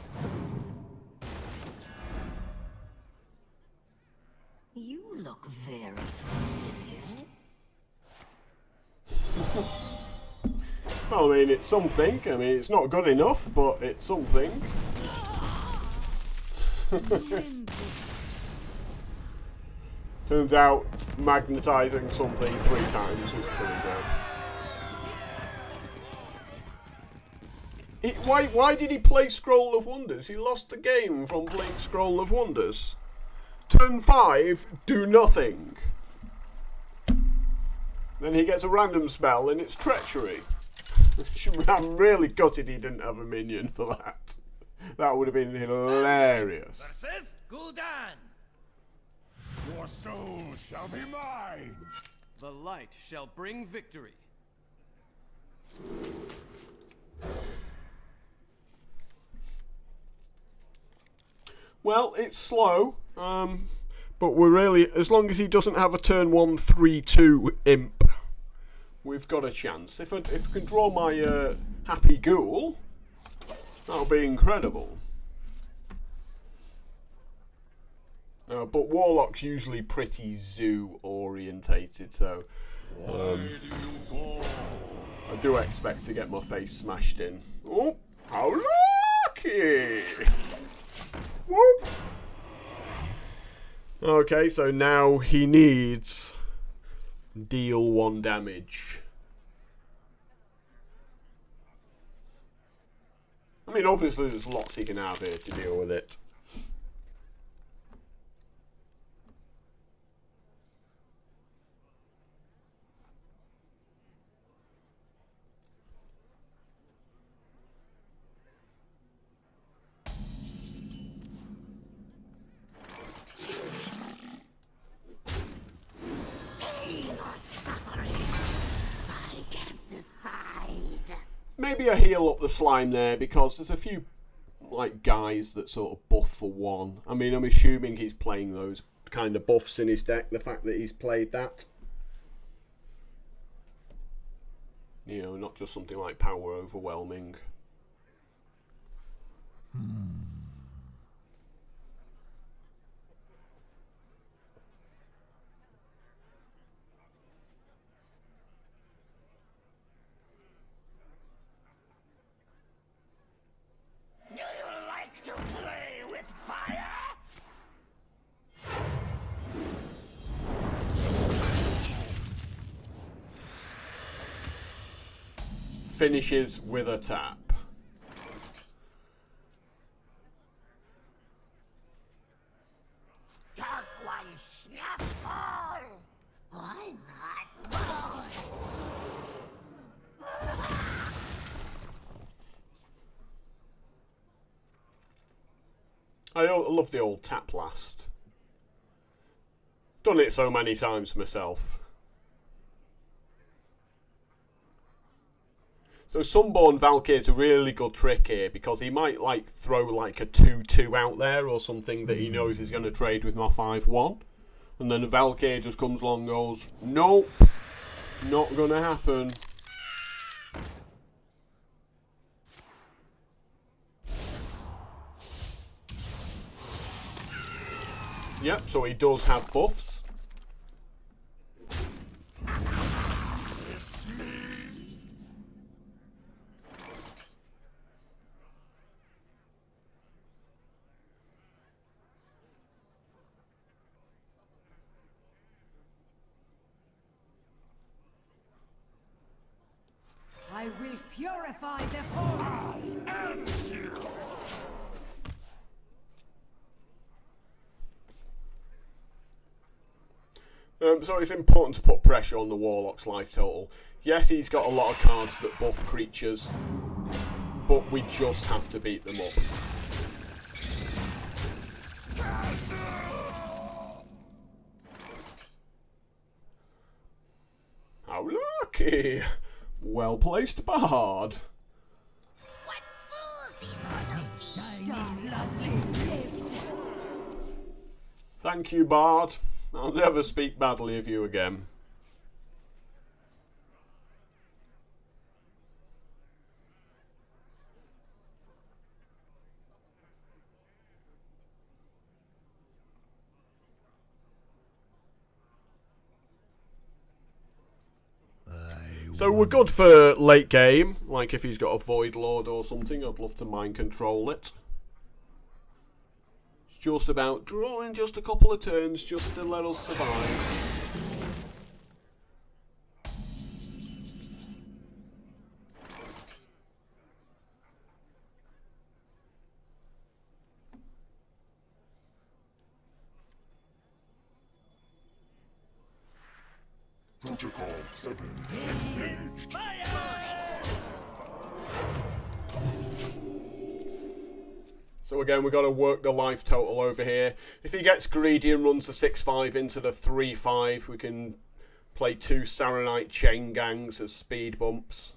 You look very familiar. Well, I mean, it's something. I mean, it's not good enough, but it's something. Turns out, magnetising something 3 times was pretty good. Why did he play Scroll of Wonders? He lost the game from playing Scroll of Wonders. Turn 5, do nothing. Then he gets a random spell and it's Treachery. I'm really gutted he didn't have a minion for that. That would have been hilarious. Versus Gul'dan. Your soul shall be mine. The light shall bring victory. Well, it's slow, but we're really, as long as he doesn't have a turn 1, 3, 2 imp, we've got a chance. If I can draw my Happy Ghoul, that'll be incredible. But Warlock's usually pretty zoo orientated, so I do expect to get my face smashed in. Oh, how lucky! Whoop. Okay, so now he needs deal 1 damage. I mean, obviously there's lots he can have here to deal with it. Maybe I heal up the slime there because there's a few like guys that sort of buff for 1. I mean, I'm assuming he's playing those kind of buffs in his deck. The fact that he's played that, you know, not just something like Power Overwhelming. Do you like to play with fire? Finishes with a tap. Dark One snaps all. Why not both? I love the old tap blast. Done it so many times myself. So Sunborn Valkyrie's a really good trick here because he might like throw like a 2-2 out there or something that he knows is going to trade with my 5-1. And then the Valkyrie just comes along and goes, nope, not going to happen. Yep, so he does have buffs. I will purify the form. So it's important to put pressure on the Warlock's life total. Yes, he's got a lot of cards that buff creatures, but we just have to beat them up. How lucky! Well placed, Bard. What fools these mortals be! Thank you, Bard. I'll never speak badly of you again. So we're good for late game. Like if he's got a Void Lord or something, I'd love to mind control it. It's just about drawing just a couple of turns just to let us survive. Protocol 7. So again, we've got to work the life total over here. If he gets greedy and runs a 6-5 into the 3-5, we can play 2 Saronite chain gangs as speed bumps.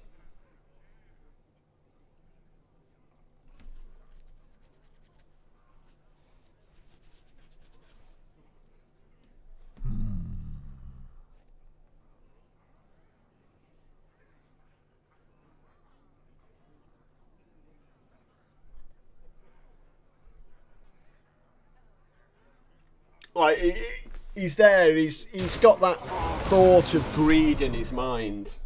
Like, he's there, he's got that thought of greed in his mind.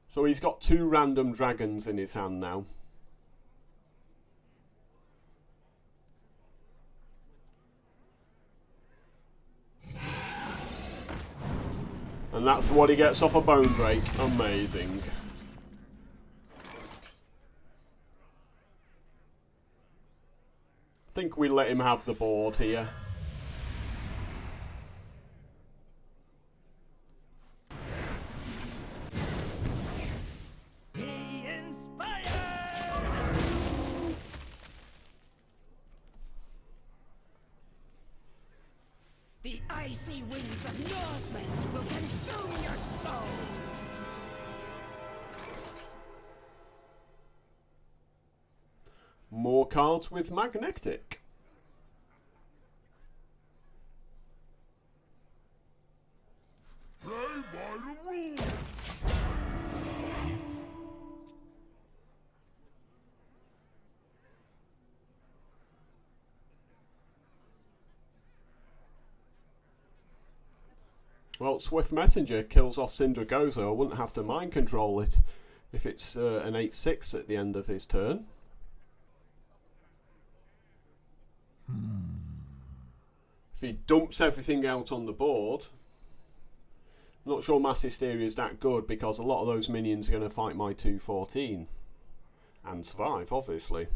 So he's got 2 random dragons in his hand now. And that's what he gets off a Bone Drake. Amazing. I think we let him have the board here. Be inspired! The icy winds of Northland will consume your souls! More cards with magnetic. Play by the rules. Well, Swift Messenger kills off Syndragoza. I wouldn't have to mind control it if it's an 8-6 at the end of his turn. If he dumps everything out on the board, I'm not sure Mass Hysteria is that good because a lot of those minions are going to fight my 2-14 and survive, obviously.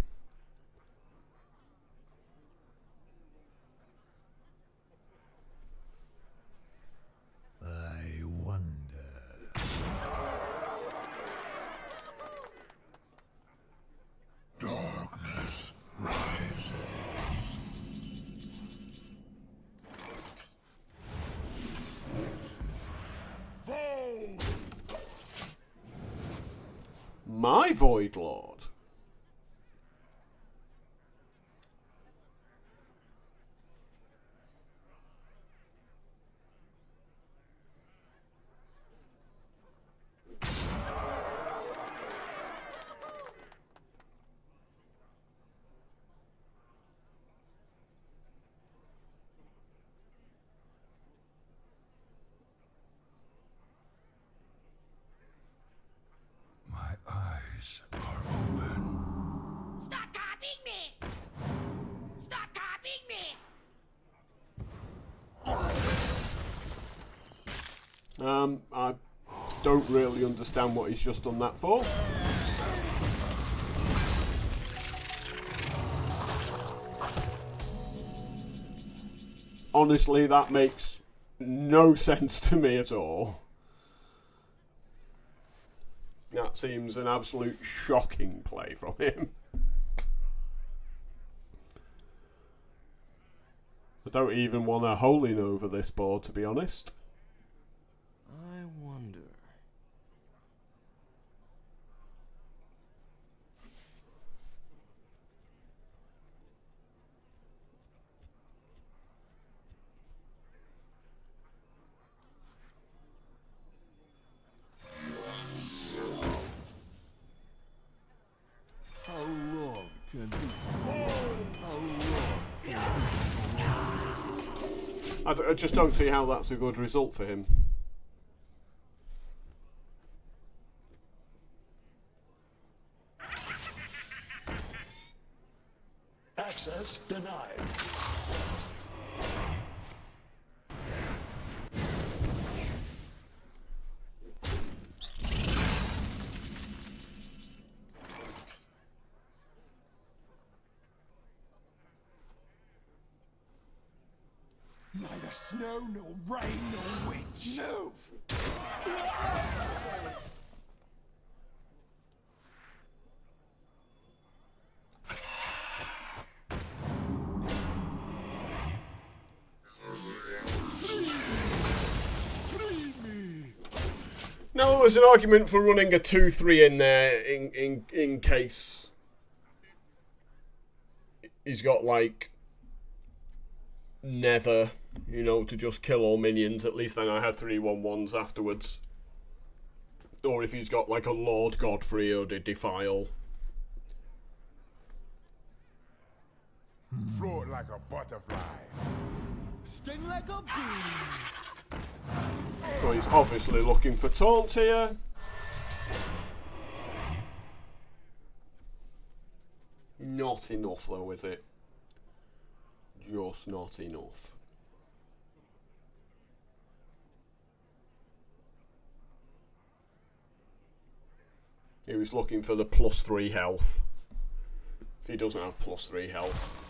I wonder. Darkness rises. Foe! My Void Lord. My eyes are open. Stop copying me! Stop copying me! I don't really understand what he's just done that for. Honestly, that makes no sense to me at all. That seems an absolute shocking play from him. I don't even want a Holy over this board, to be honest. I wonder. I just don't see how that's a good result for him. Access denied. Neither snow nor rain nor witch. Move! Now there was an argument for running a 2-3 in there in case he's got like Nether, you know, to just kill all minions. At least then I had 3/1/1s afterwards. Or if he's got like a Lord Godfrey or the Defile. Float like a butterfly. Sting like a bee. So he's obviously looking for taunt here. Not enough though, is it? Just not enough. He was looking for the +3 health. If he doesn't have +3 health.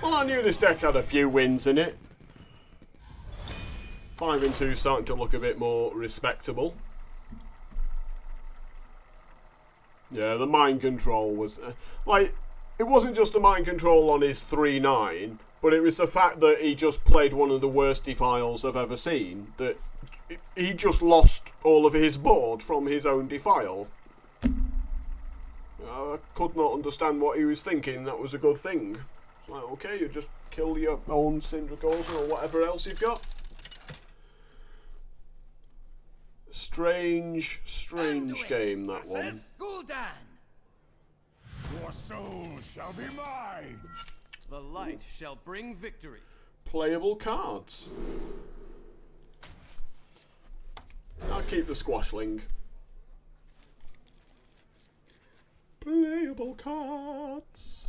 Well, I knew this deck had a few wins in it. 5 and 2 starting to look a bit more respectable. Yeah, the mind control was like, it wasn't just the mind control on his 3/9, but it was the fact that he just played one of the worst defiles I've ever seen. That he just lost all of his board from his own defile. I could not understand what he was thinking. That was a good thing. It's like, okay, you just kill your own Syndicores or whatever else you've got. Strange game, that one. Gul'dan! Your soul shall be mine. The light shall bring victory. Playable cards. I'll keep the Squashling. Playable cards.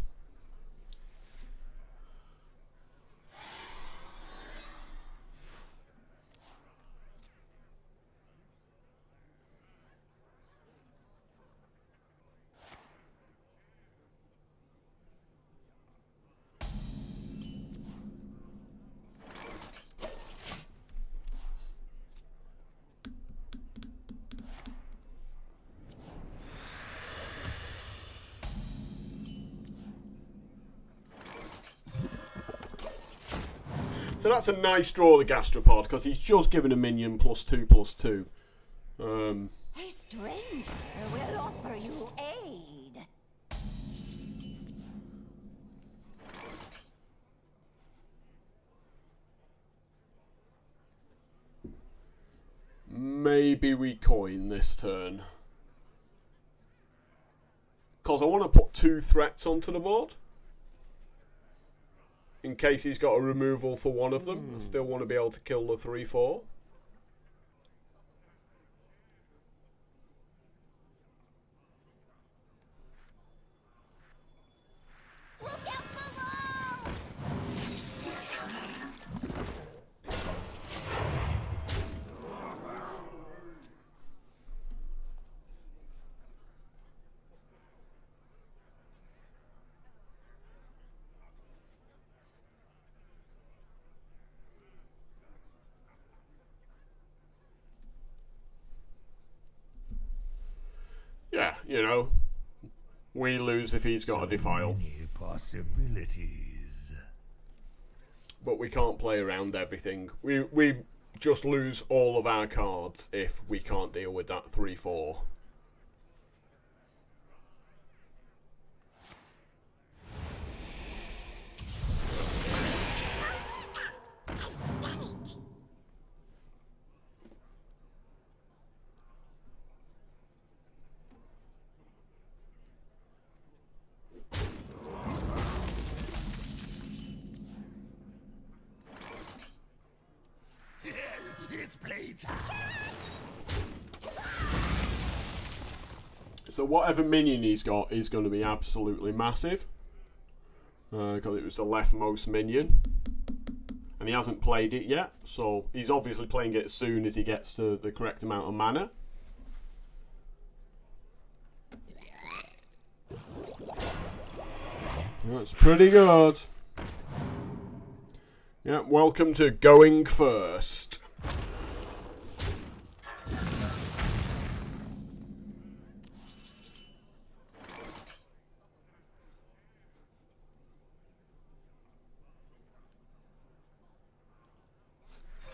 So that's a nice draw, the Gastropod, because he's just given a minion +2/+2. A stranger will offer you aid. Maybe we coin this turn. Because I want to put 2 threats onto the board. In case he's got a removal for one of them. I still want to be able to kill the 3/4. Look out below! Yeah, you know. We lose if he's got a Defile. Possibilities. But we can't play around everything. We just lose all of our cards if we can't deal with that 3/4. So whatever minion he's got is going to be absolutely massive. Because it was the leftmost minion. And he hasn't played it yet. So he's obviously playing it as soon as he gets to the correct amount of mana. That's pretty good. Yeah, welcome to going first.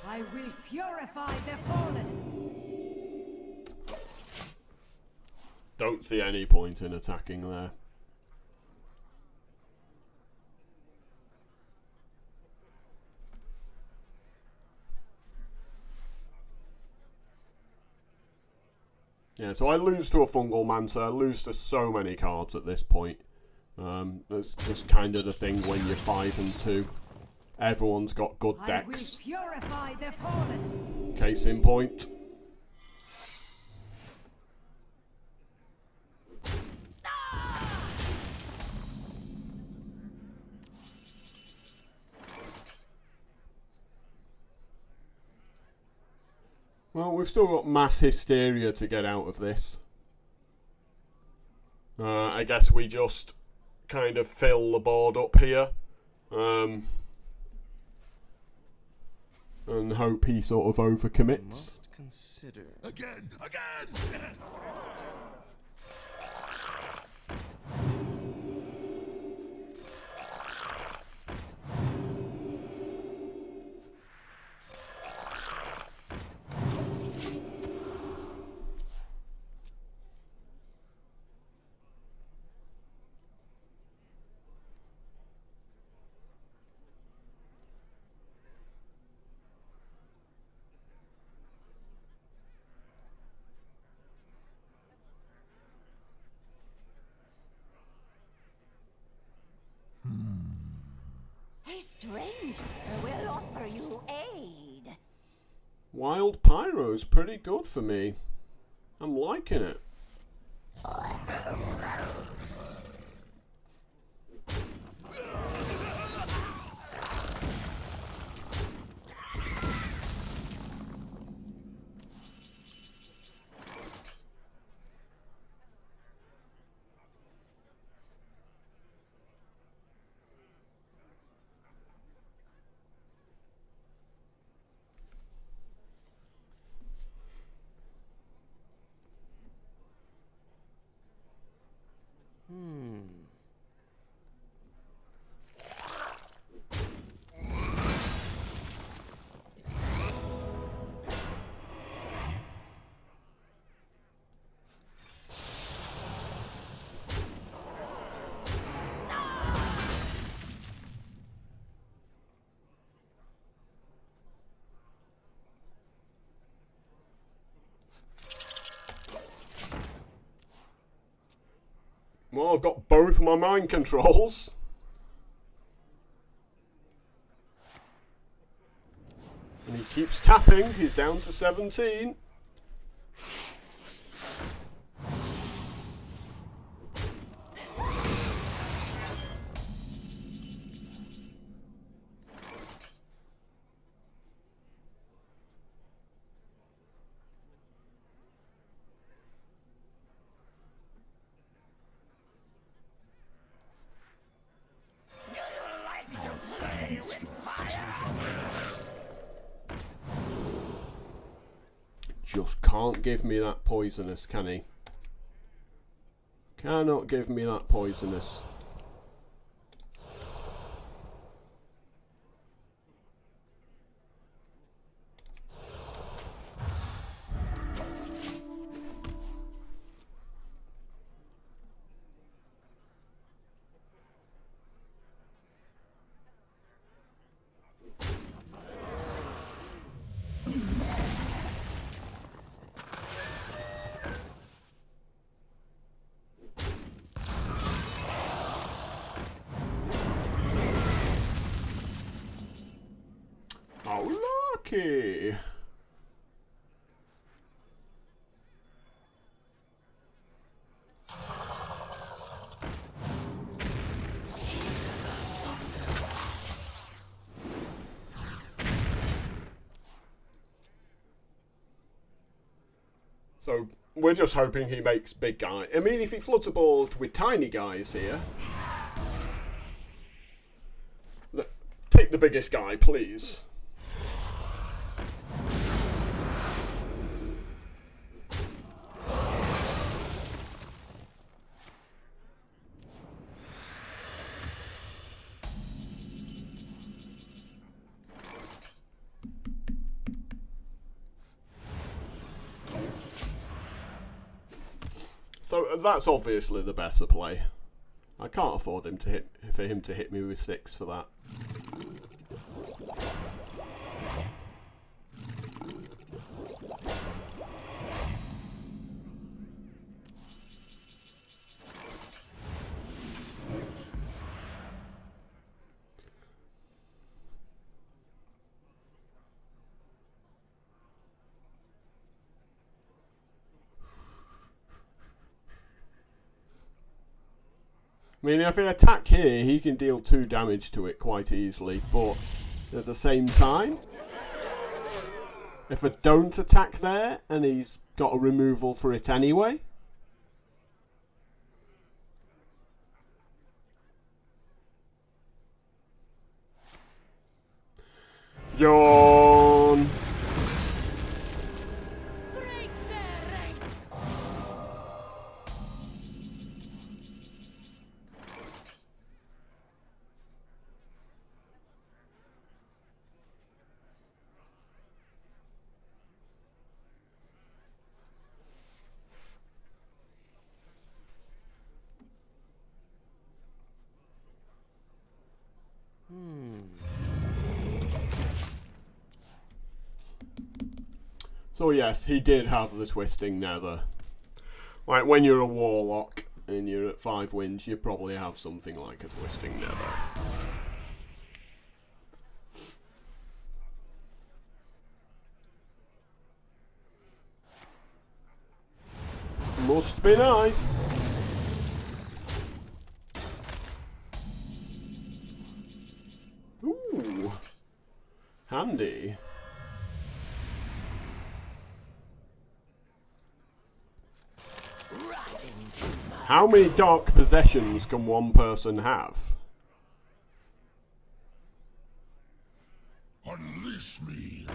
I will purify the fallen. Don't see any point in attacking there. Yeah, so I lose to a Fungal Mancer, I lose to so many cards at this point. That's just kind of the thing when you're 5 and 2. Everyone's got good decks. I will purify the fallen. Case in point. Well, we've still got mass hysteria to get out of this. I guess we just kind of fill the board up here. And hope he sort of overcommits. Must consider. Again! A stranger will offer you aid. Wild Pyro's pretty good for me. I'm liking it. Well, I've got both my mind controls. And he keeps tapping. He's down to 17. Just can't give me that poisonous, can he? Cannot give me that poisonous. Oh, lucky! we're just hoping he makes big guy. I mean, if he floods a board with tiny guys here, look, take the biggest guy, please. So that's obviously the better play. I can't afford him to hit me with 6 for that. I mean, if I attack here, he can deal 2 damage to it quite easily, but at the same time, if I don't attack there, and he's got a removal for it anyway, yawn. Break their ranks! So yes, he did have the Twisting Nether. Like, when you're a Warlock and you're at 5 wins, you probably have something like a Twisting Nether. Must be nice. Ooh. Handy. How many dark possessions can one person have? Unleash me.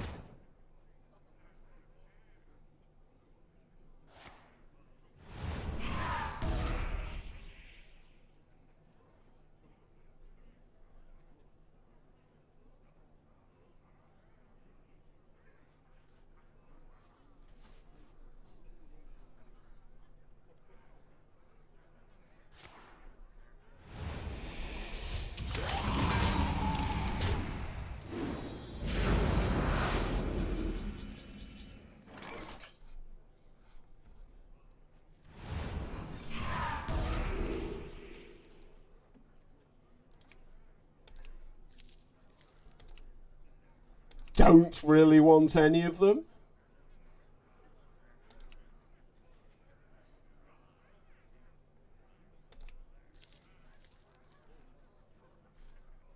Don't really want any of them.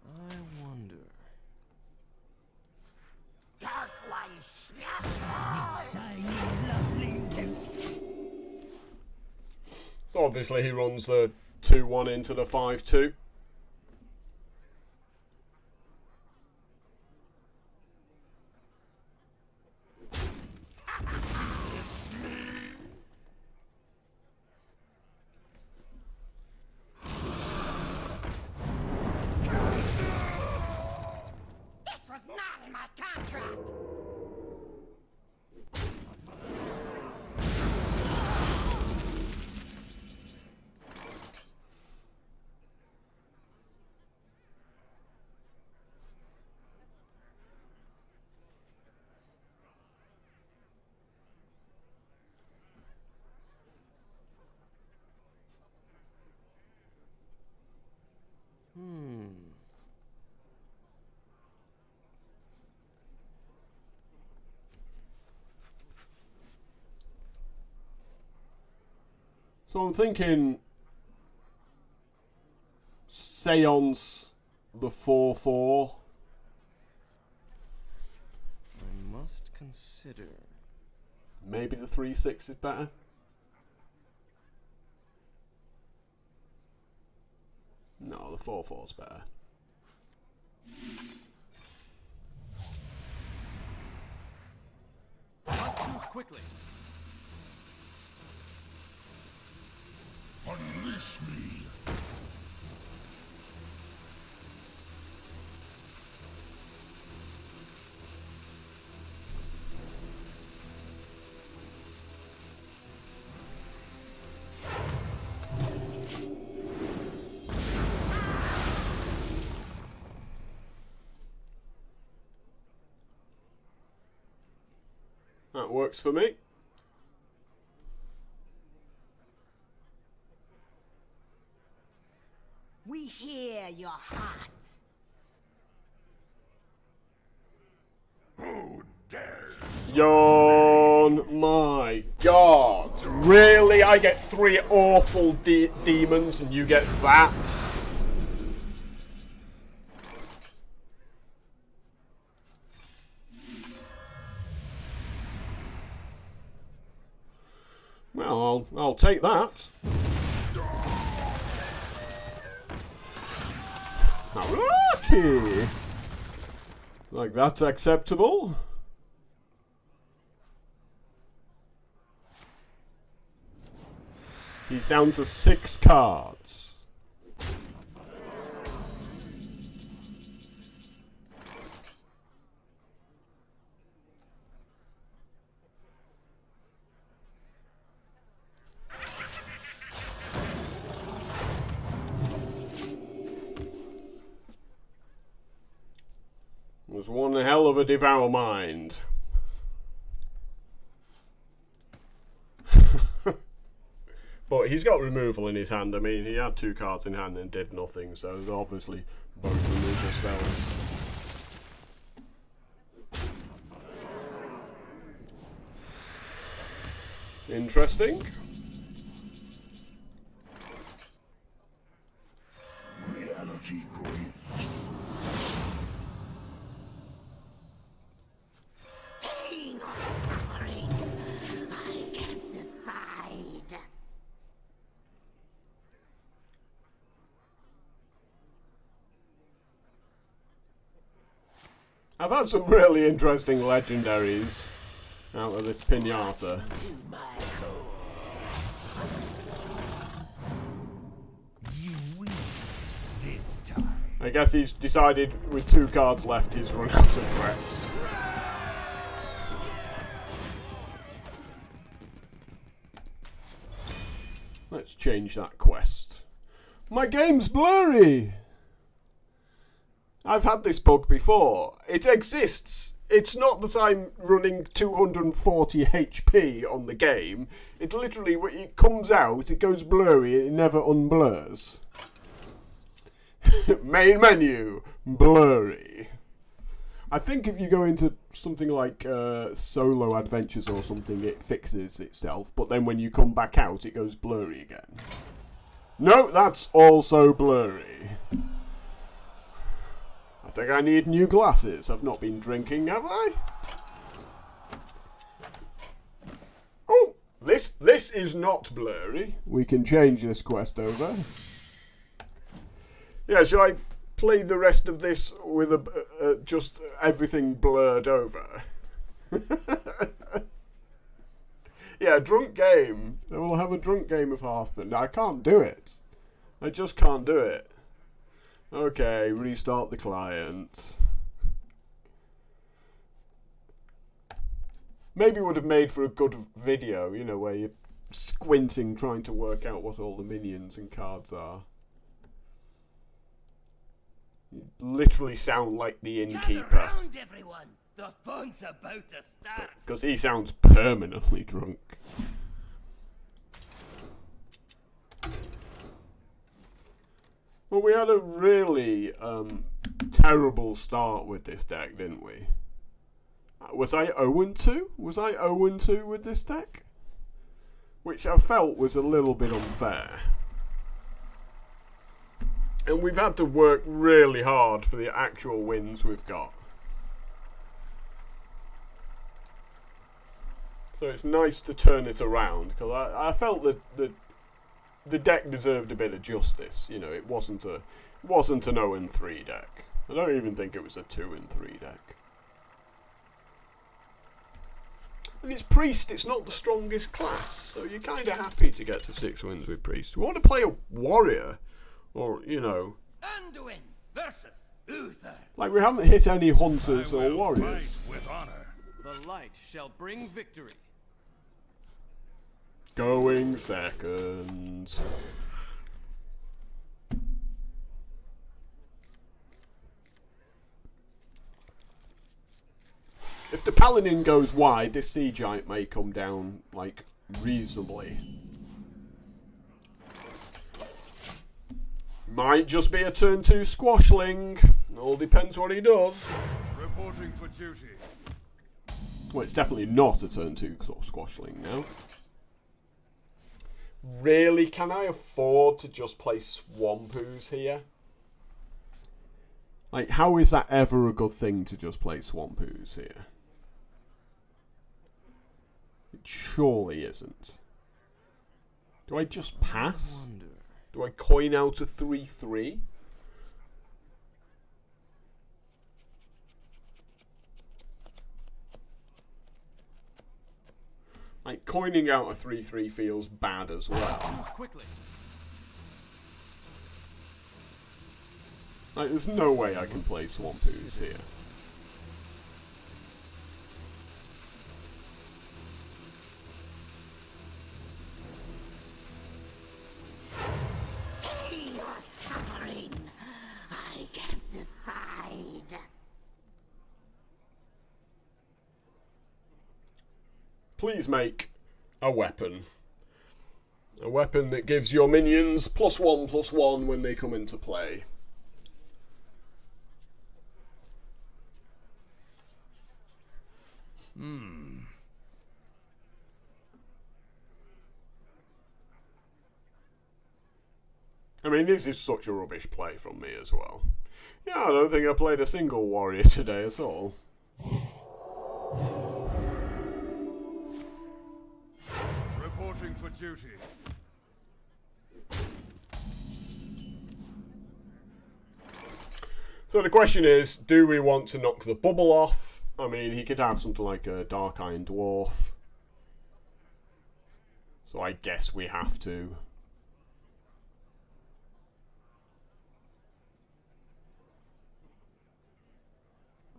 I wonder. Dark One snaps all! Shiny, lovely you. So obviously he runs the 2-1 into the 5-2. This was not in my contract! So I'm thinking Seance the 4-4. I must consider. Maybe the 3-6 is better. the 4/4's better. Not too quickly. Unleash me. That works for me. We hear your heart. Who dares? Yawn, my god. Really? I get 3 awful demons and you get that? Well, I'll take that. How lucky! Like, that's acceptable. He's down to 6 cards. It was one hell of a Devour Mind. But he's got removal in his hand. I mean, he had 2 cards in hand and did nothing, so they're obviously both removal spells. Interesting. Reality breaks. Pain or suffering. I can't decide. I've had some really interesting legendaries out of this pinata. To my core. You win this time. I guess he's decided with 2 cards left he's run out of threats. Let's change that quest. My game's blurry! I've had this bug before. It exists. It's not that I'm running 240 HP on the game. It literally, when it comes out, it goes blurry, it never unblurs. Main menu, blurry. I think if you go into something like solo adventures or something, it fixes itself, but then when you come back out, it goes blurry again. No, that's also blurry. I think I need new glasses. I've not been drinking, have I? Oh, this is not blurry. We can change this quest over. Yeah, shall I play the rest of this with just everything blurred over? Yeah, drunk game. We'll have a drunk game of Hearthstone. I can't do it. I just can't do it. Okay, restart the client. Maybe would have made for a good video, you know, where you're squinting trying to work out what all the minions and cards are. You literally sound like the Gather innkeeper. round, everyone. The fun's about to start. Because he sounds permanently drunk. Well, we had a really terrible start with this deck, didn't we? Was I 0-2? Was I 0-2 with this deck? Which I felt was a little bit unfair. And we've had to work really hard for the actual wins we've got. So it's nice to turn it around, because I felt that the deck deserved a bit of justice. You know, it wasn't an 0-3 deck. I don't even think it was a 2-3 deck. And it's Priest, it's not the strongest class, so you're kind of happy to get to 6 wins with Priest. We want to play a Warrior, or, you know... Anduin versus Uther. Like, we haven't hit any Hunters or Warriors. With honor. The light shall bring victory. Going second. If the Paladin goes wide, this Sea Giant may come down, like, reasonably. Might just be a turn 2 squashling. All depends what he does. Reporting for duty. Well, it's definitely not a turn 2 squashling now. Really, can I afford to just play Swampoos here? Like, how is that ever a good thing to just play Swampoos here? It surely isn't. Do I just pass? Do I coin out a 3-3? Like, coining out a 3-3 feels bad as well. Quickly. Like, there's no way I can play Swampoos here. You're suffering. I can't decide. Please make a weapon. A weapon that gives your minions +1/+1 when they come into play. I mean, this is such a rubbish play from me as well. Yeah, I don't think I played a single warrior today at all. Reporting for duty. So the question is, do we want to knock the bubble off? I mean, he could have something like a Dark Iron Dwarf. So I guess we have to.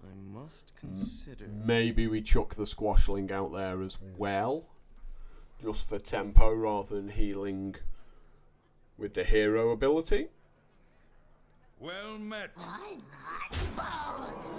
I must consider. Maybe we chuck the Squashling out there as well. Just for tempo rather than healing with the hero ability. Well met. Why not both?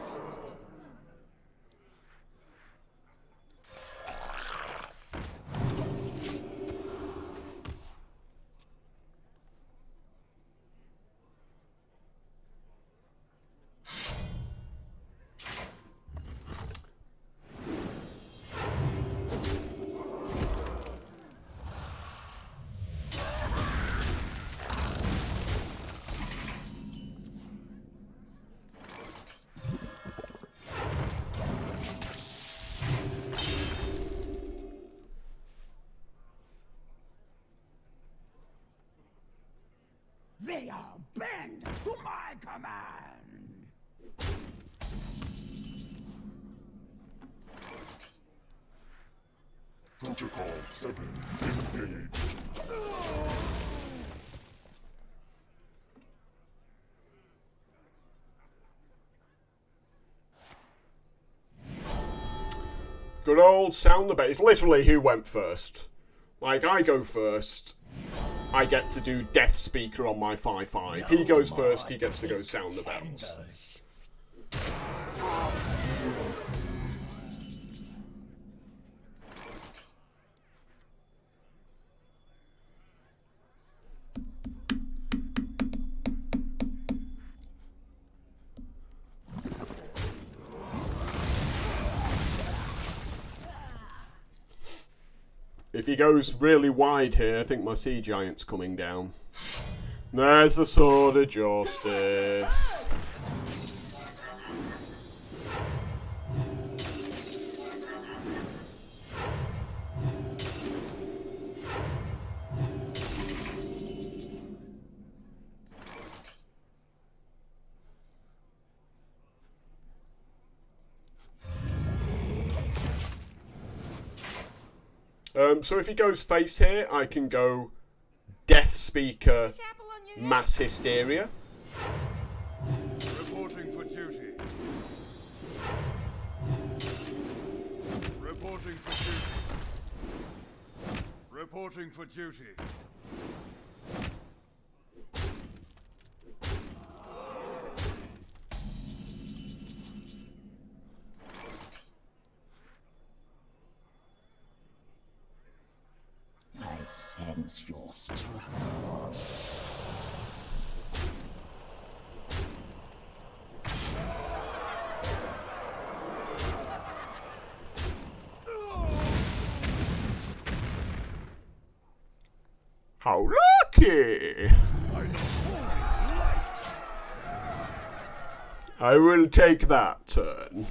They are bend to my command. Protocol 7 engaged. Good old sound the bait. It's literally who went first. Like, I go first. I get to do Death Speaker on my 5/5. He goes first, he gets to go sound the bells. If he goes really wide here, I think my Sea Giant's coming down. There's the Sword of Justice. So if he goes face here, I can go Death Speaker, Mass Hysteria. Reporting for duty. Reporting for duty. Reporting for duty. I sense your struggle. How lucky! I will take that turn.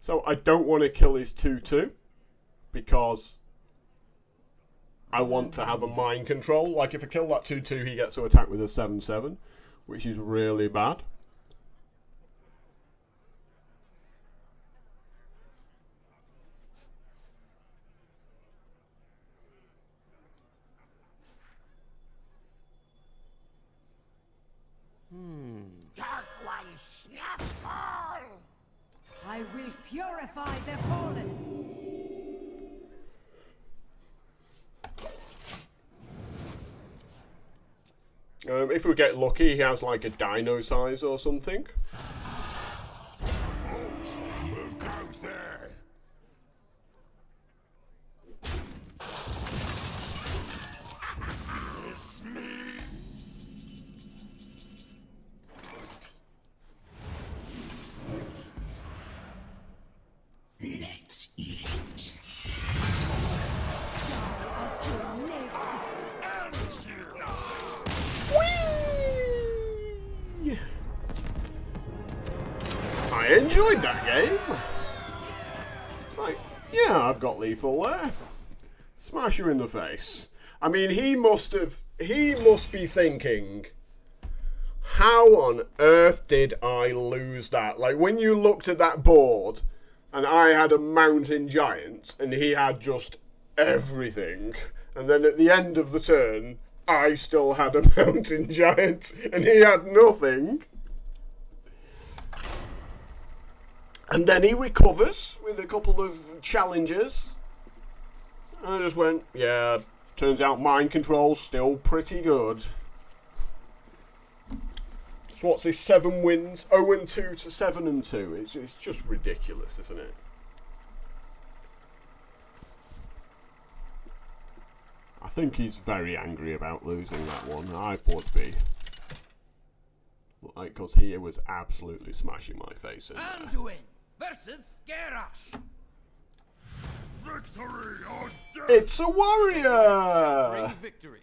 So I don't want to kill his 2-2 because I want to have a mind control. Like if I kill that 2-2, he gets to attack with a 7-7, which is really bad. Dark One snaps all! I will purify the fallen. If we get lucky, he has like a dino size or something. Who goes there? It's me. Let's eat. As you lived. I enjoyed that game. It's like, yeah, I've got lethal there. Smash you in the face. I mean, he must be thinking, how on earth did I lose that? Like, when you looked at that board, and I had a mountain giant, and he had just everything, and then at the end of the turn, I still had a mountain giant, and he had nothing. And then he recovers with a couple of challenges. And I just went, yeah, turns out mind control's still pretty good. So what's this, 7 wins? 0-2 to 7-2. It's just ridiculous, isn't it? I think he's very angry about losing that one. I would be. Like, because he was absolutely smashing my face in there. Anduin versus Garrosh. Victory or death! It's a warrior! Bring victory.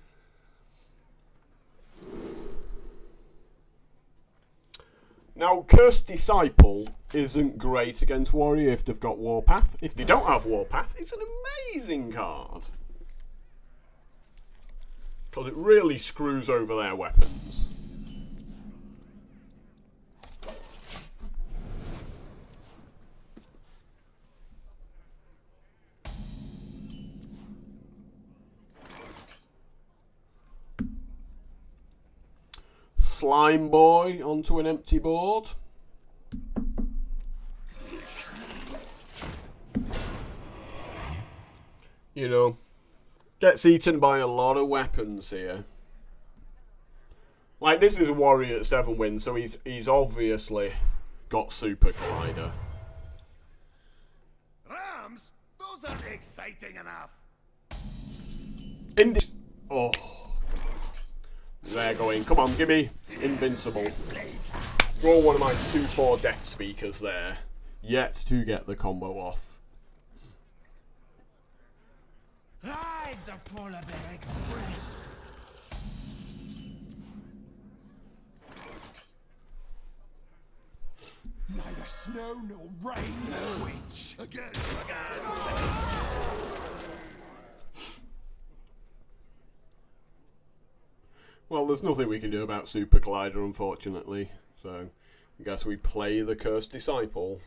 Now, Cursed Disciple isn't great against warrior if they've got Warpath. If they don't have Warpath, it's an amazing card. Because it really screws over their weapons. Slime Boy onto an empty board. You know, gets eaten by a lot of weapons here. Like, this is a warrior at 7 wins, so he's obviously got Super Collider. Rams? Those aren't exciting enough. Oh. They're going, come on, give me Invincible. Draw one of my 2/4 Death Speakers there. Yet to get the combo off. Ride the Polar Bear Express. snow nor rain nor witch. Again! Well, there's nothing we can do about Super Collider, unfortunately. So, I guess we play the Cursed Disciple.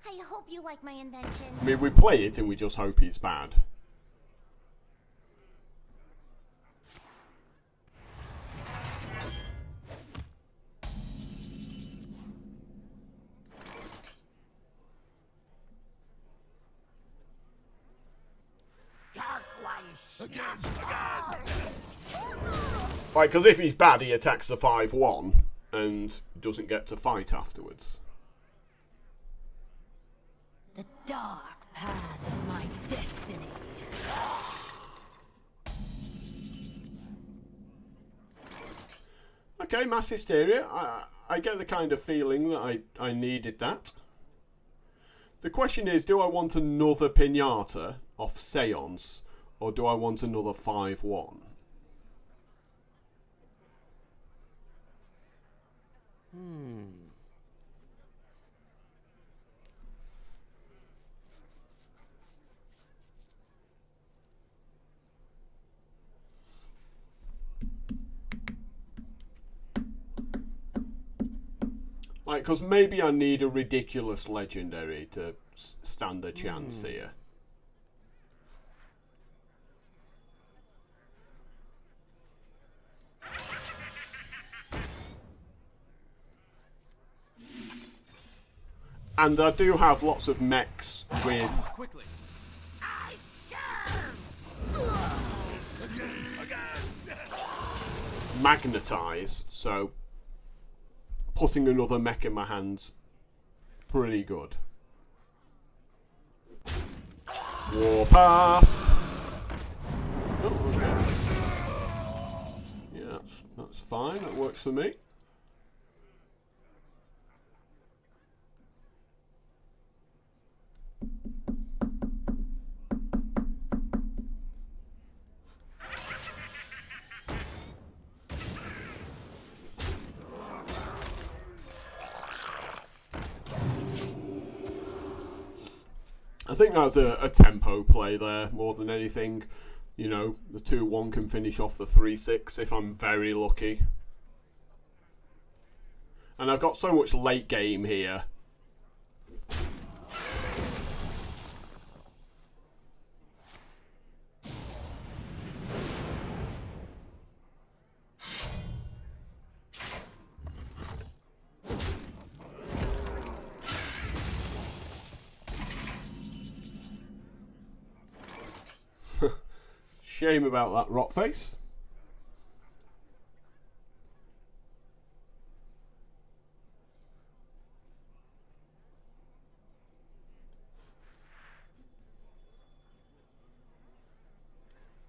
I hope you like my invention. I mean, we play it and we just hope it's bad. Dark One Like, because if he's bad, he attacks the 5-1 and doesn't get to fight afterwards. The dark path is my destiny. Okay, Mass Hysteria. I get the kind of feeling that I needed that. The question is, do I want another Pinata off Seance, or do I want another 5-1? Like, because maybe I need a ridiculous legendary to stand a chance here. And I do have lots of mechs with Quickly. I serve. magnetize, so putting another mech in my hands, pretty good. Warpath. Oh, okay. Yeah, that's fine. That works for me. I think that's a tempo play there more than anything. You know, the 2-1 can finish off the 3-6 if I'm very lucky. And I've got so much late game here. Shame about that rot face.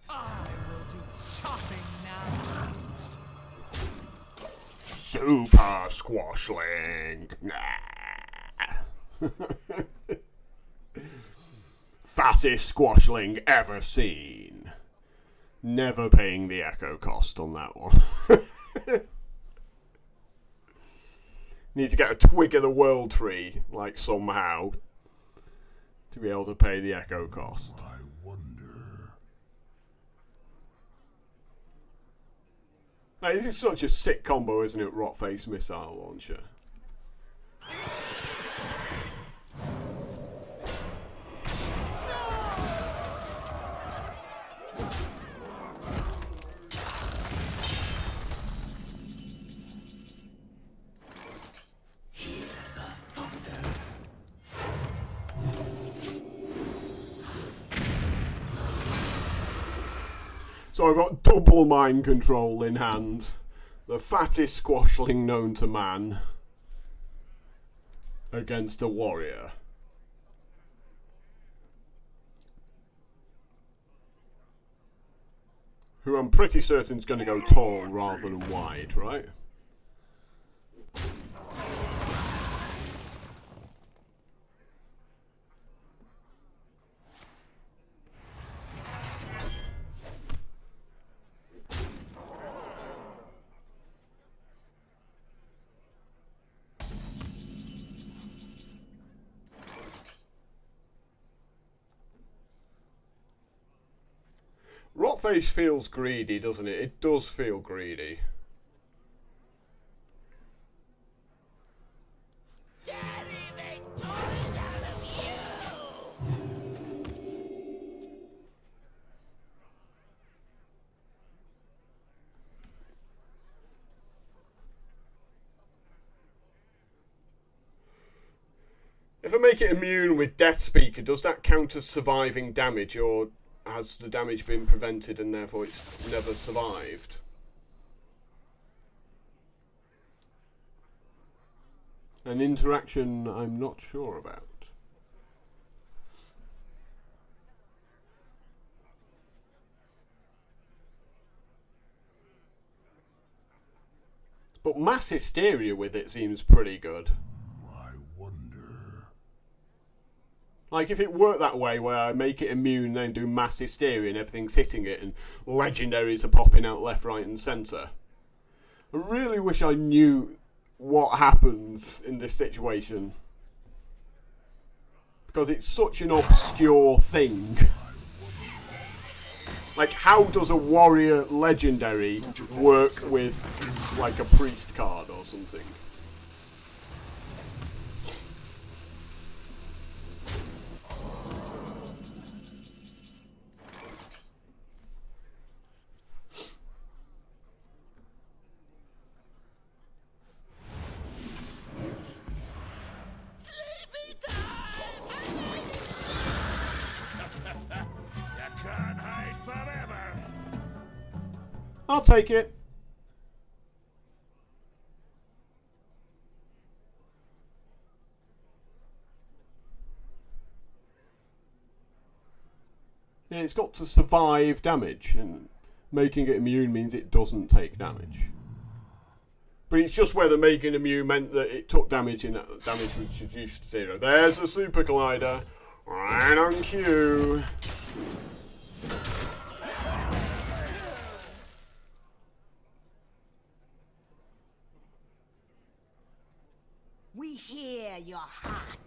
I will do the shopping now. Super Squashling. Nah. Fattest Squashling ever seen. Never paying the echo cost on that one. Need to get a twig of the world tree, like somehow, to be able to pay the echo cost. I wonder. Like, this is such a sick combo, isn't it? Rotface missile launcher. So I've got double mind control in hand. The fattest squashling known to man. Against a warrior. Who I'm pretty certain is going to go tall rather than wide, right? face feels greedy, doesn't it? It does feel greedy. If I make it immune with Death Speaker, does that count as surviving damage, or has the damage been prevented and therefore it's never survived? An interaction I'm not sure about. But Mass Hysteria with it seems pretty good. I wonder. Like, if it worked that way, where I make it immune, then do Mass Hysteria and everything's hitting it, and legendaries are popping out left, right, and centre. I really wish I knew what happens in this situation. Because it's such an obscure thing. Like, how does a warrior legendary work with, like, a priest card or something? I'll take it. Yeah, it's got to survive damage, and making it immune means it doesn't take damage. But it's just whether making immune meant that it took damage and that damage was reduced to 0. There's a Super Collider. Right on cue. We hear your heart.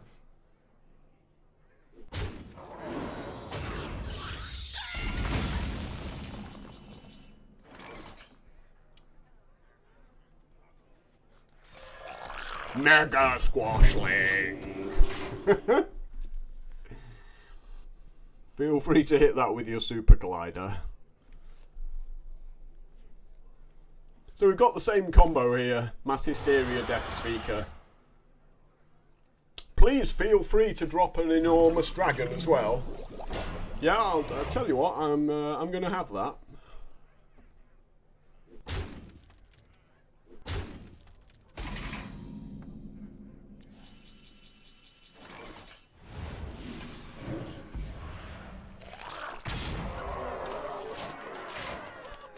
Mega Squashling. Feel free to hit that with your Super Collider. So we've got the same combo here. Mass Hysteria, Death Speaker. Please feel free to drop an enormous dragon as well. Yeah, I'll tell you what, I'm going to have that.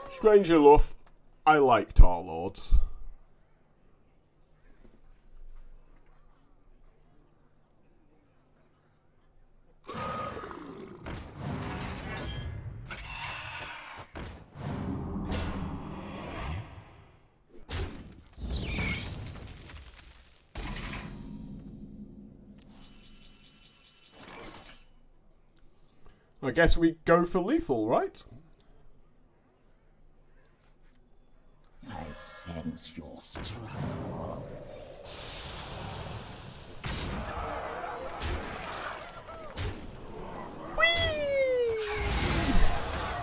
Strangely enough, I like Tar Lords. I guess we go for lethal, right? I sense your struggle.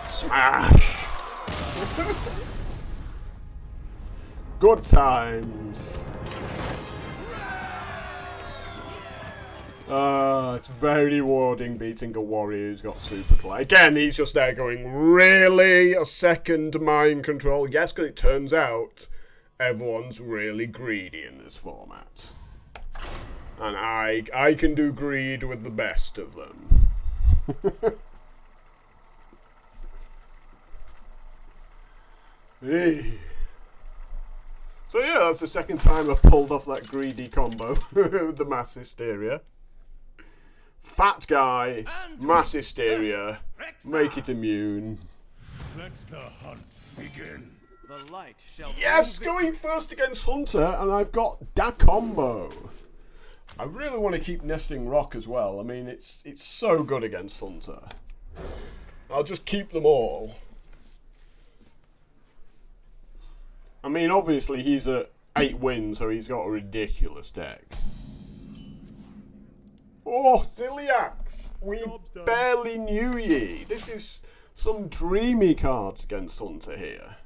Smash! Good times. It's very rewarding beating a warrior who's got Super Collider. Again, he's just there going, really? A second mind control? Yes, because it turns out everyone's really greedy in this format. And I can do greed with the best of them. Hey. So yeah, that's the second time I've pulled off that greedy combo with the Mass Hysteria. Fat guy, Mass Hysteria, make it immune. Let the hunt begin. The light shall Yes, going first against Hunter, and I've got da combo. I really want to keep nesting Rock as well. I mean, it's so good against Hunter. I'll just keep them all. I mean, obviously he's at 8 wins, so he's got a ridiculous deck. Oh, Ziliax! We barely knew ye. This is some dreamy cards against Hunter here.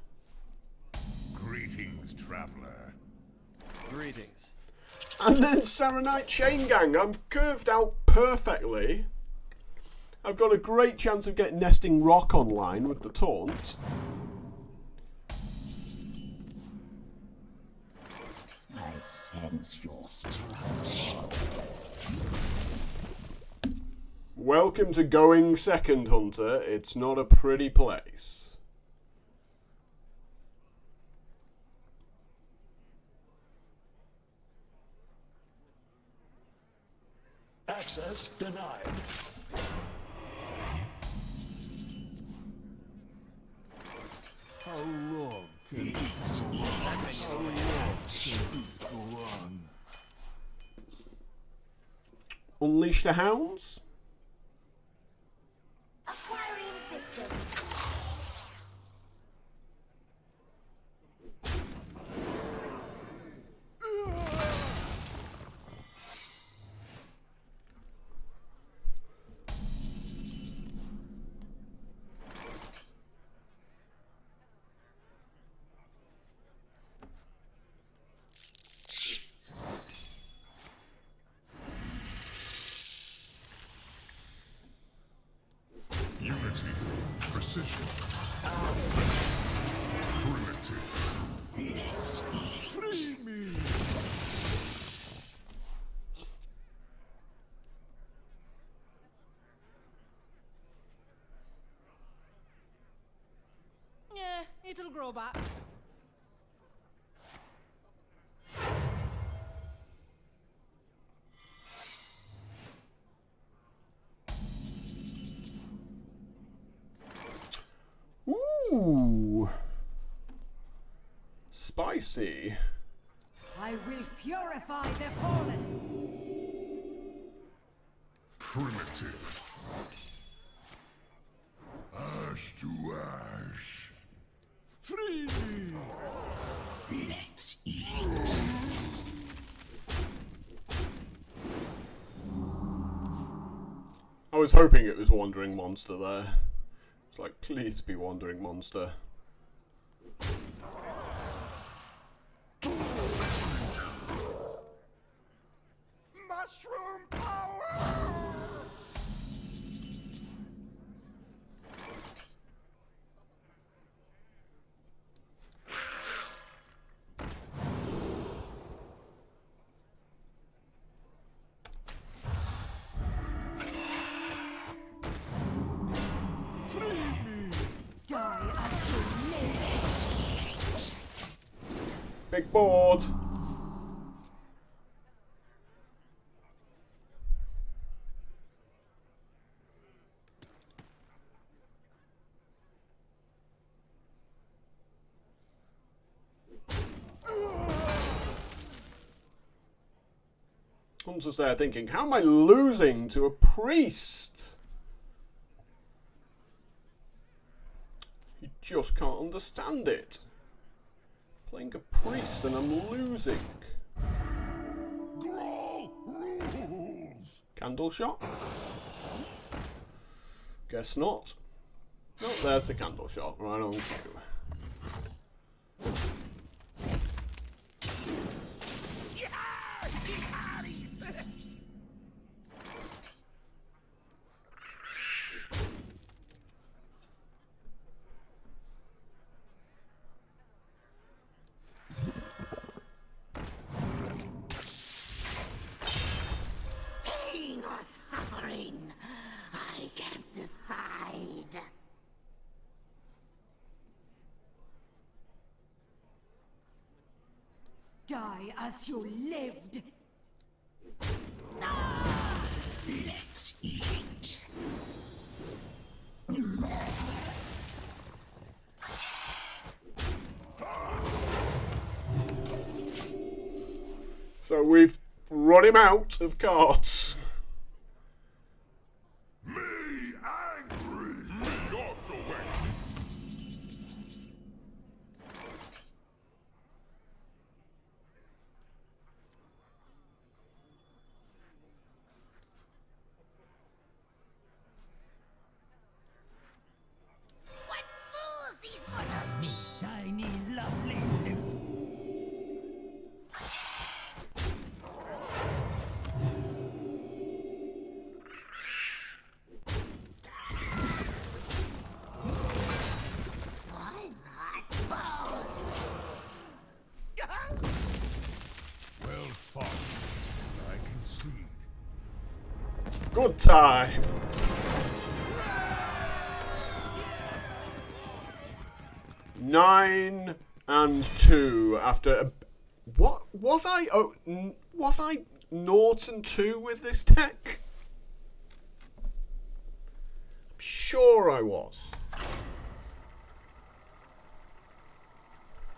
Greetings, traveler. Greetings. And then Saronite Chain Gang. I'm curved out perfectly. I've got a great chance of getting Nesting Rock online with the taunt. I sense your struggle. Welcome to going second, Hunter. It's not a pretty place. Access denied. How long can this go on? How long can this go on? Unleash the Hounds? Acquiring victim. Unity. Precision. Primitive. Free me! Yeah, it'll grow back. Ooh. Spicy. I will purify the fallen. Primitive. Ash to ash. Free me! Let's eat. I was hoping it was Wandering Monster there. It's like, please be Wandering Monster. Mushroom power! Die as you live. Big board. Hunter's there thinking, how am I losing to a priest? You just can't understand it. Playing a priest and I'm losing. Growl rules! Candle shot? Guess not. No, there's the candle shot, right on cue. Pain or suffering, I can't decide. Die as you lived. Let's eat. So we've run him out of cards. Me angry! Me off the way! Good time. Nine and 2 after what was I? Oh, was I 0 and 2 with this deck? I'm sure I was.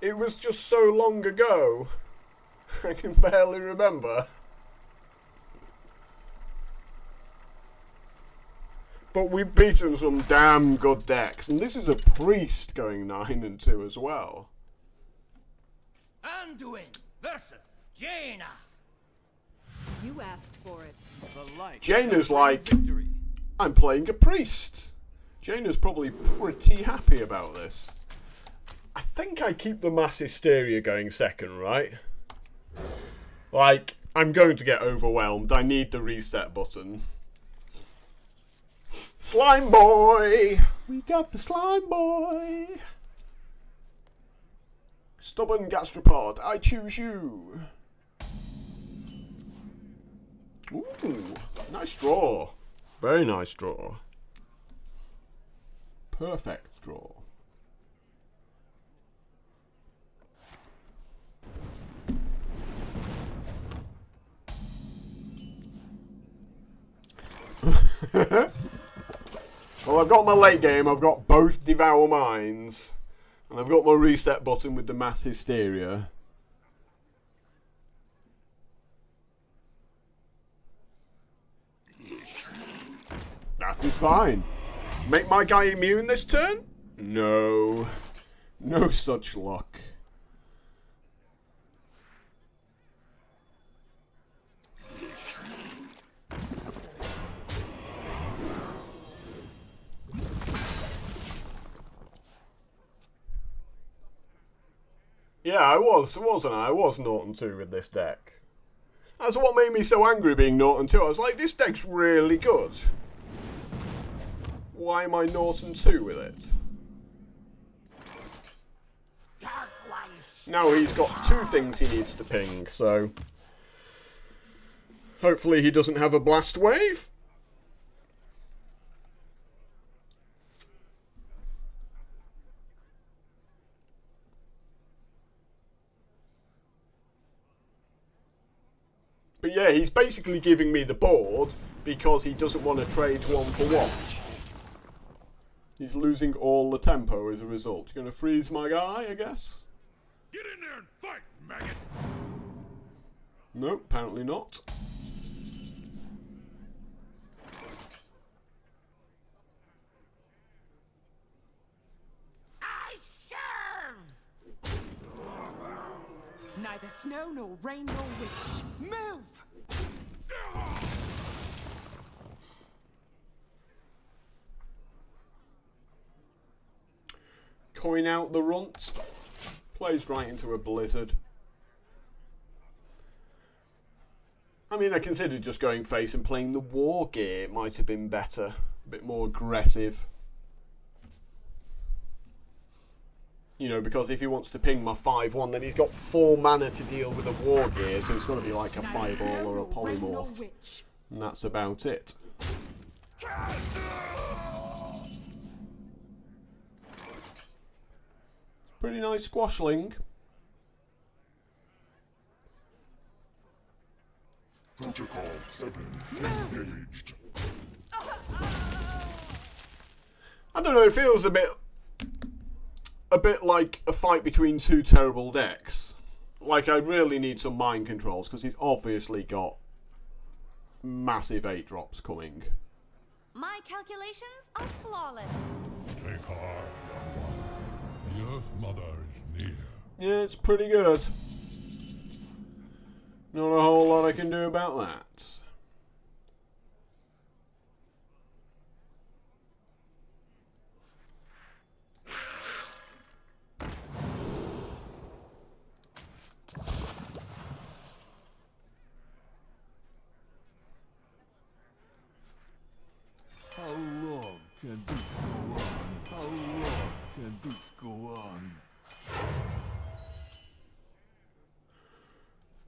It was just so long ago. I can barely remember. But we've beaten some damn good decks, and this is a priest going 9 and 2 as well. Anduin versus Jaina. You asked for it. The light. Jaina's like, Victory. I'm playing a priest. Jaina's probably pretty happy about this. I think I keep the mass hysteria going second, right? Like, I'm going to get overwhelmed. I need the reset button. Slime boy! We got the slime boy! Stubborn gastropod, I choose you! Ooh, nice draw. Very nice draw. Perfect draw. Well, I've got my late game, I've got both Devour Minds, and I've got my reset button with the mass hysteria. That is fine. Make my guy immune this turn? No. No such luck. Yeah, I was, wasn't I? I was 0 and 2 with this deck. That's what made me so angry being 0 and 2. I was like, this deck's really good. Why am I 0 and 2 with it? Now he's got 2 things he needs to ping, so... hopefully he doesn't have a blast wave. But yeah, he's basically giving me the board because he doesn't want to trade 1 for 1. He's losing all the tempo as a result. You're going to freeze my guy, I guess? Get in there and fight, maggot! Nope, apparently not. I serve! Neither snow nor rain nor witch. Move! Coin out the runt. Plays right into a blizzard. I mean, I considered just going face and playing the war gear. It might have been better. A bit more aggressive. You know, because if he wants to ping my 5-1, then he's got 4 mana to deal with a war gear, so it's got to be like a fireball or a polymorph. And that's about it. Pretty nice squashling. Protocol 7 engaged. I don't know, it feels a bit like a fight between 2 terrible decks. Like, I really need some mind controls, because he's obviously got massive 8-drops coming. My calculations are flawless. Take heart, young one. The Earth Mother is near. Yeah, it's pretty good. Not a whole lot I can do about that. How long can this go on? How long can this go on?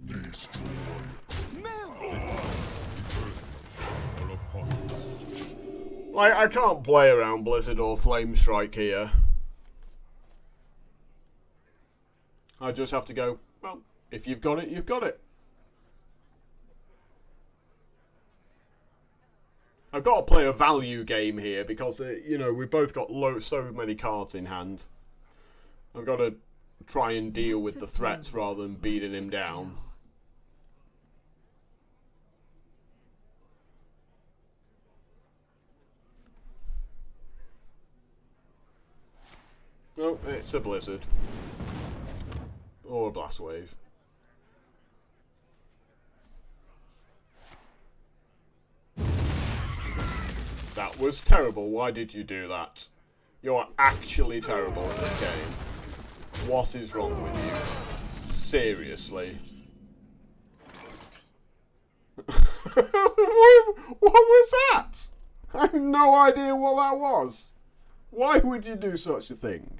Destroy. Move! Like, I can't play around Blizzard or Flamestrike here. I just have to go, well, if you've got it, you've got it. I've got to play a value game here because, you know, we've both got so many cards in hand. I've got to try and deal with the threats rather than beating him down. Oh, it's a Blizzard. Or a Blast Wave. That was terrible. Why did you do that? You're actually terrible at this game. What is wrong with you? Seriously. What was that? I have no idea what that was. Why would you do such a thing?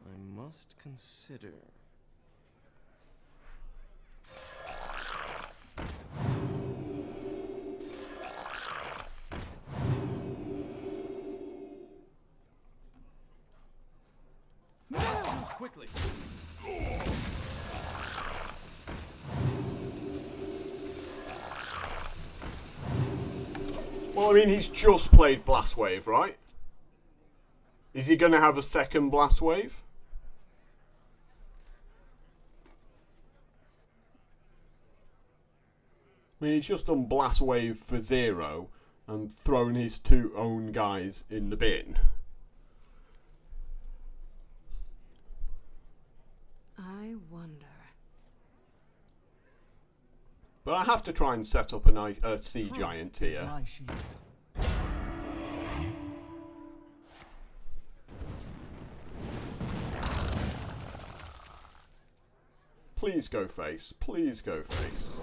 I must consider. Move quickly. Well, I mean, he's just played Blast Wave, right? Is he going to have a second Blast Wave? I mean, he's just done Blast Wave for 0 and thrown his 2 own guys in the bin. I wonder. But I have to try and set up a Sea Giant here. Please go face. Please go face.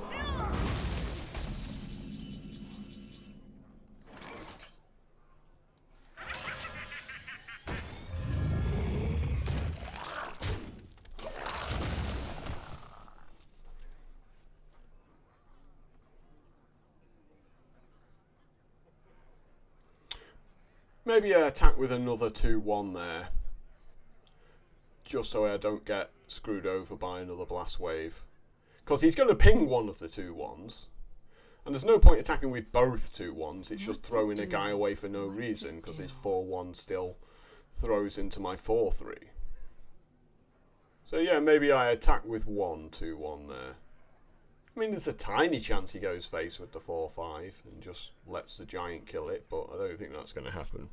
Maybe attack with another 2-1 there. Just so I don't get screwed over by another Blast Wave. Because he's going to ping one of the 2-1s. And there's no point attacking with both 2-1s. It's just throwing a guy away for no reason. Because his 4-1 still throws into my 4-3. So yeah, maybe I attack with 1-2-1 there. I mean, there's a tiny chance he goes face with the 4-5 and just lets the giant kill it, but I don't think that's going to happen.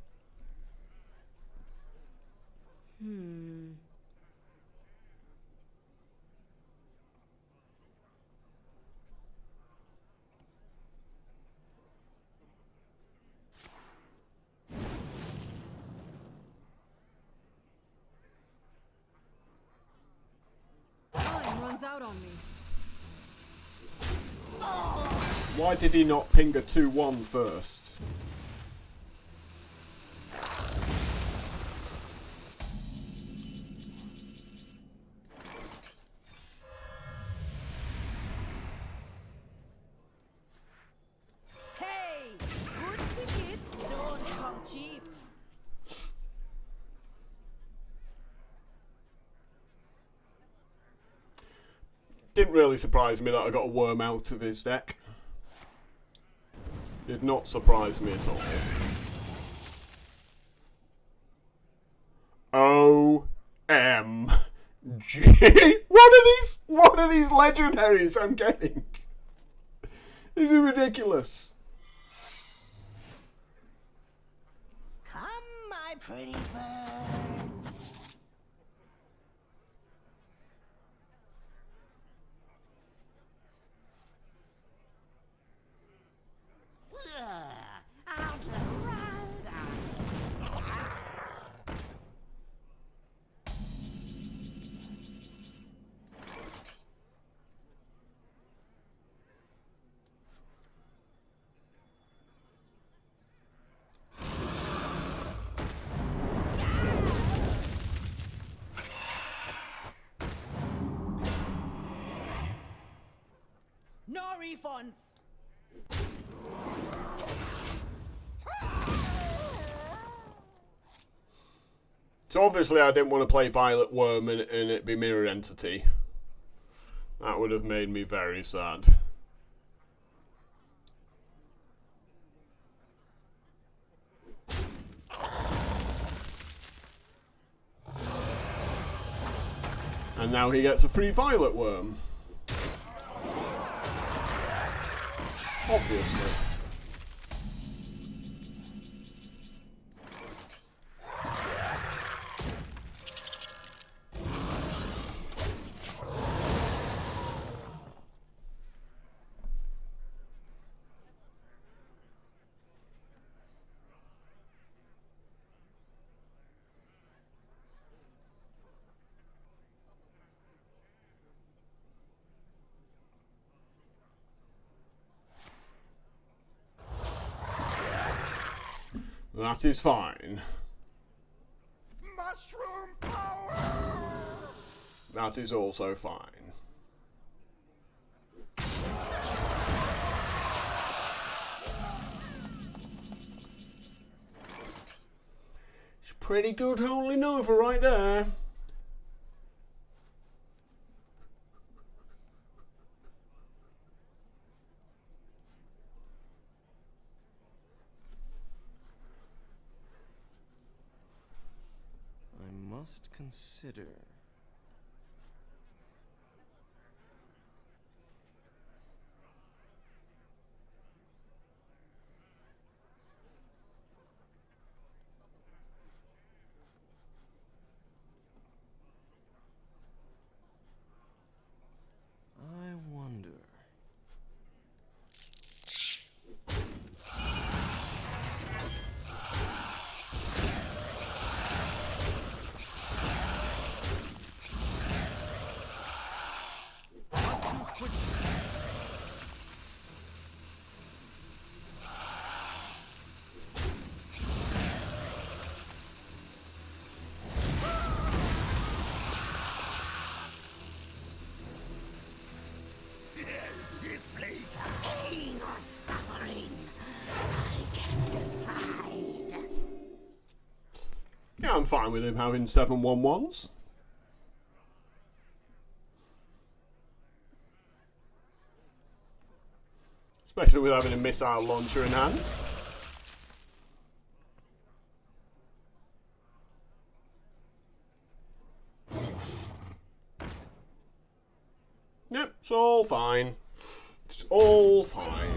Time runs out on me. Why did he not ping a 2-1 first? Hey! Good tickets don't come cheap. Didn't really surprise me that I got a worm out of his deck. Did not surprise me at all. OMG! What are these legendaries I'm getting? This is ridiculous. Come, my pretty birds. Out and round. refunds. So obviously I didn't want to play Violet Worm and it be Mirror Entity. That would have made me very sad. And now he gets a free Violet Worm. Obviously. That is fine. Mushroom power! That is also fine. It's pretty good holding over right there. I must consider. I wonder. This place Pain or suffering. I can decide. Yeah, I'm fine with him having 7/1/1s. Especially with having a missile launcher in hand. Yep, it's all fine. It's all fine.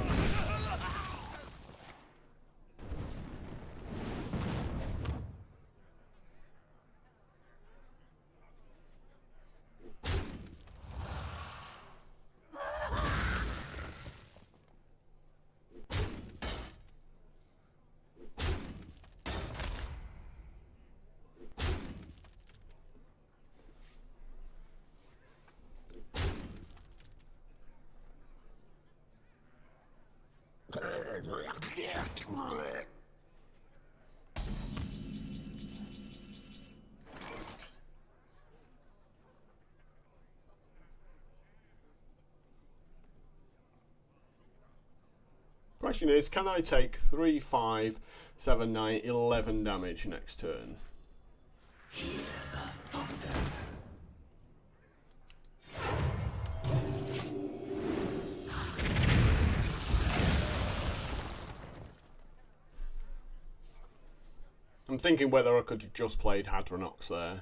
Question is, can I take 3, 5, 7, 9, 11 damage next turn? I'm thinking whether I could have just played Hadronox there.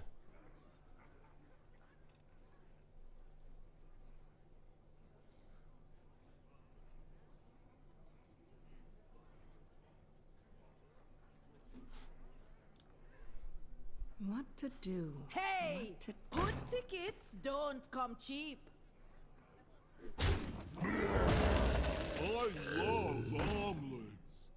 What to do? Hey! What to Good tickets don't come cheap. I love omelets.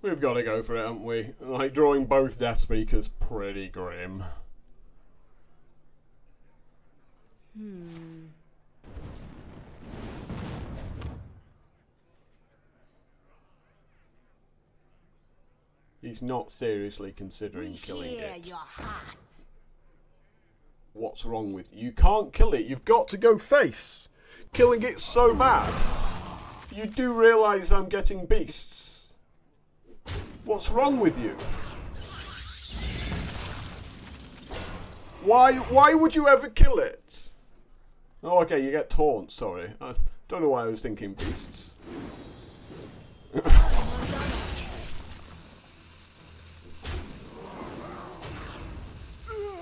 We've got to go for it, haven't we? Like, drawing both Death Speakers, pretty grim. He's not seriously considering killing it. Your heart. What's wrong with you? You can't kill it. You've got to go face. Killing it's so bad. You do realise I'm getting beasts. What's wrong with you? Why would you ever kill it? Oh, okay, you get taunt, sorry. I don't know why I was thinking beasts.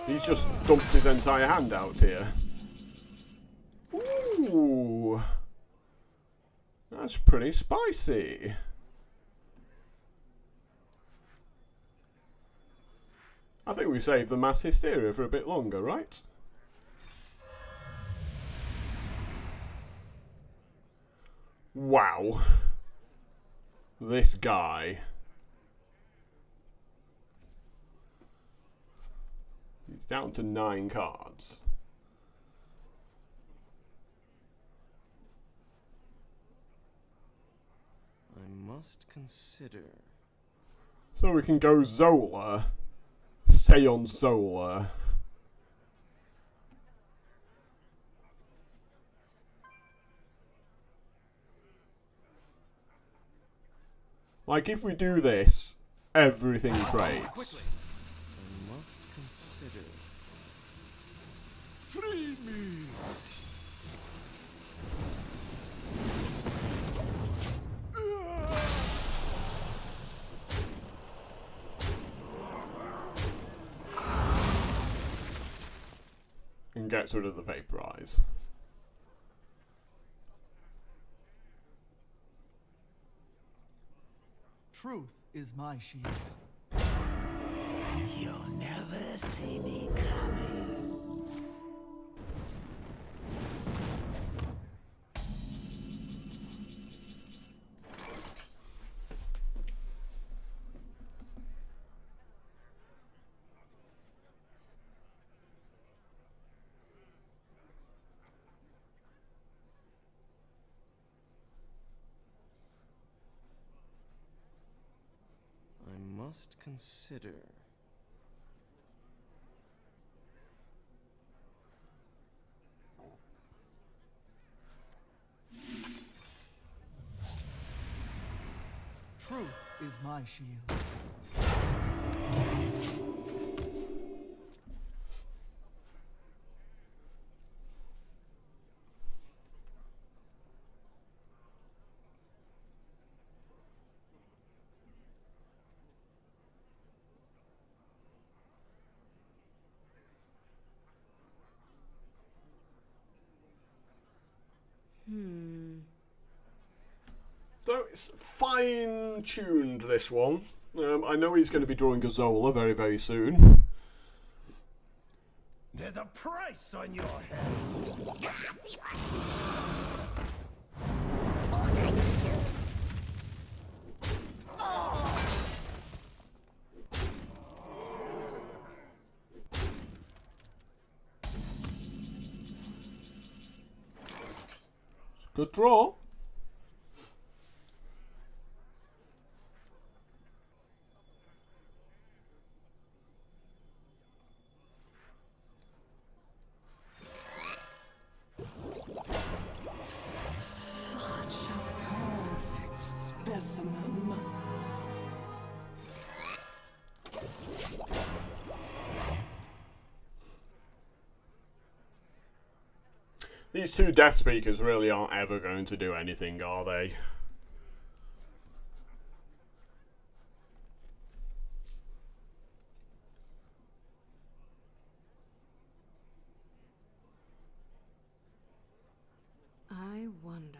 He's just dumped his entire hand out here. Ooh. That's pretty spicy. I think we saved the mass hysteria for a bit longer, right? Wow. This guy. He's down to 9 cards. I must consider. So we can go Zola. Seance Zola. Like, if we do this, everything trades. I must consider. Free me! And gets rid of the vaporize. Truth is my shield. You'll never see me coming. I must consider. Truth is my shield. So it's fine-tuned, this one. I know he's going to be drawing a Zola very, very soon. There's a price on your head. Good draw. Specimen. These two Death Speakers really aren't ever going to do anything, are they? I wonder.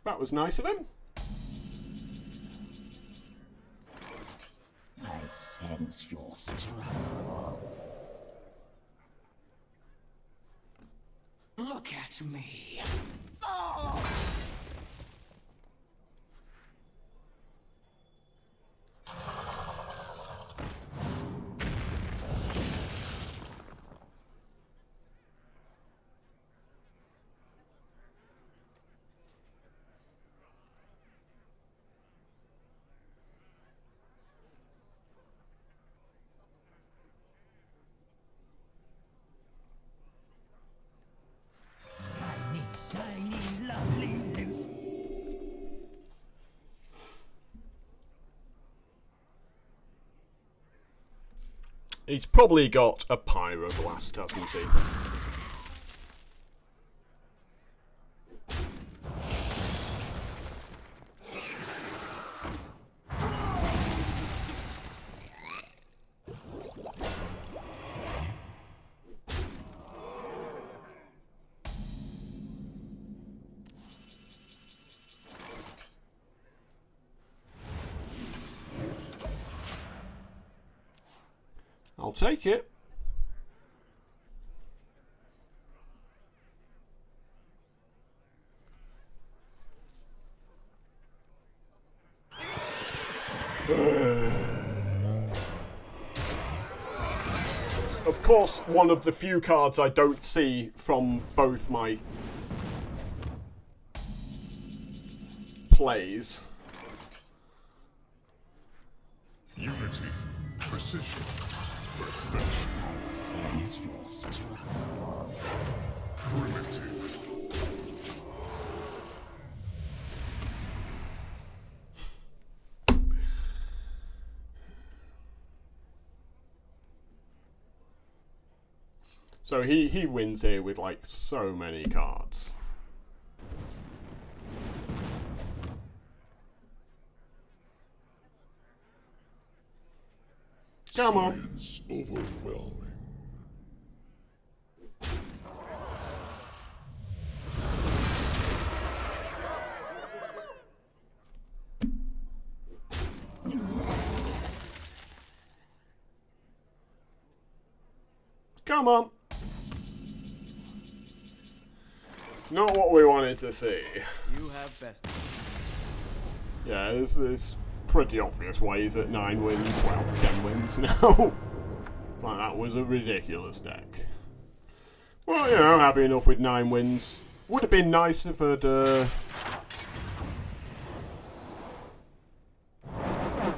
That was nice of him. I sense your struggle. Look at me. Shiny, shiny, lovely loot. He's probably got a pyroblast, hasn't he? I'll take it. Of course, one of the few cards I don't see from both my plays. Unity, precision, perfection, Sense your struggle. primitive. So he wins here with like so many cards. Come on. Science overwhelming. Come on. Not what we wanted to see. You have best. Yeah, it's pretty obvious why he's at 9 wins. Well, 10 wins now. Like, that was a ridiculous deck. Well, you know, happy enough with 9 wins. Would have been nice if I'd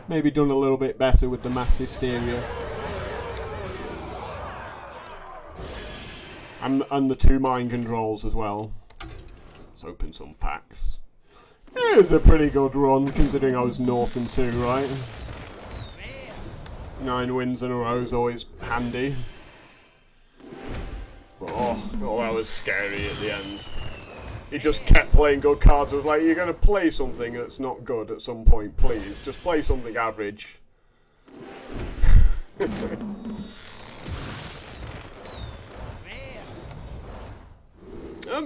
maybe done a little bit better with the mass hysteria. And the 2 mind controls as well. Let's open some packs. It was a pretty good run, considering I was Norton 2, right? 9 wins in a row is always handy. But oh, that was scary at the end. He just kept playing good cards. I was like, you're going to play something that's not good at some point, please. Just play something average.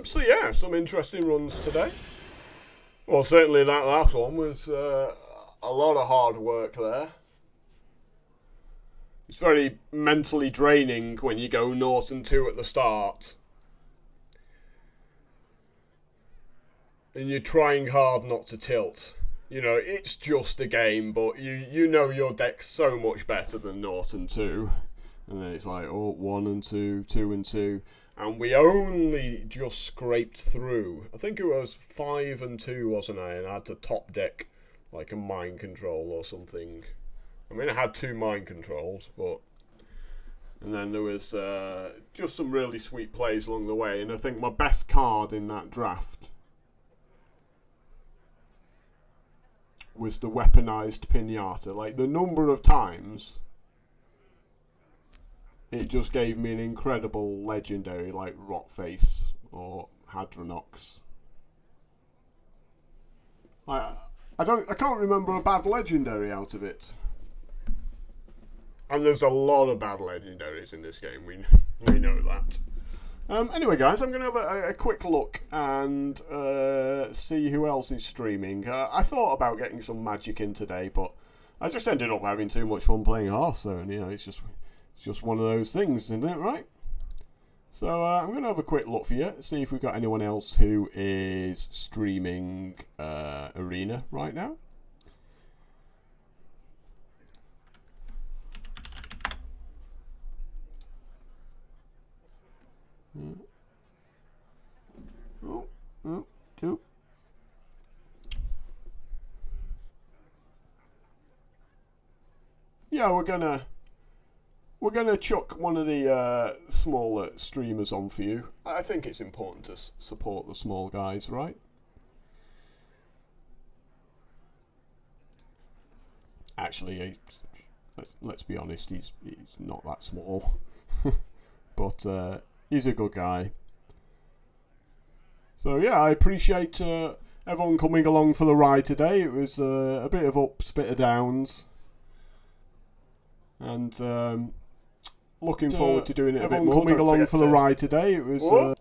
So yeah, some interesting runs today. Well, certainly that last one was a lot of hard work there. It's very mentally draining when you go Norton 2 at the start. And you're trying hard not to tilt. You know, it's just a game, but you know your deck's so much better than Norton 2. And then it's like, oh, 1 and 2, 2 and 2. And we only just scraped through. I think it was 5 and 2, wasn't I? And I had to top deck like a mind control or something. I mean, I had 2 mind controls, but... And then there was just some really sweet plays along the way. And I think my best card in that draft was the weaponized pinata. Like, the number of times it just gave me an incredible legendary like Rotface or Hadronox. I can't remember a bad legendary out of it. And there's a lot of bad legendaries in this game, we know that. Anyway, guys, I'm going to have a quick look and see who else is streaming. I thought about getting some Magic in today, but I just ended up having too much fun playing Hearthstone. You know, it's just one of those things, isn't it, right? So I'm going to have a quick look for you, see if we've got anyone else who is streaming Arena right now. Two. Yeah, we're gonna chuck one of the smaller streamers on for you. I think it's important to support the small guys, right? Actually, let's be honest, he's not that small, but he's a good guy. So yeah, I appreciate everyone coming along for the ride today. It was a bit of ups, bit of downs, and looking forward to doing it a bit more. Coming along for the ride today. It was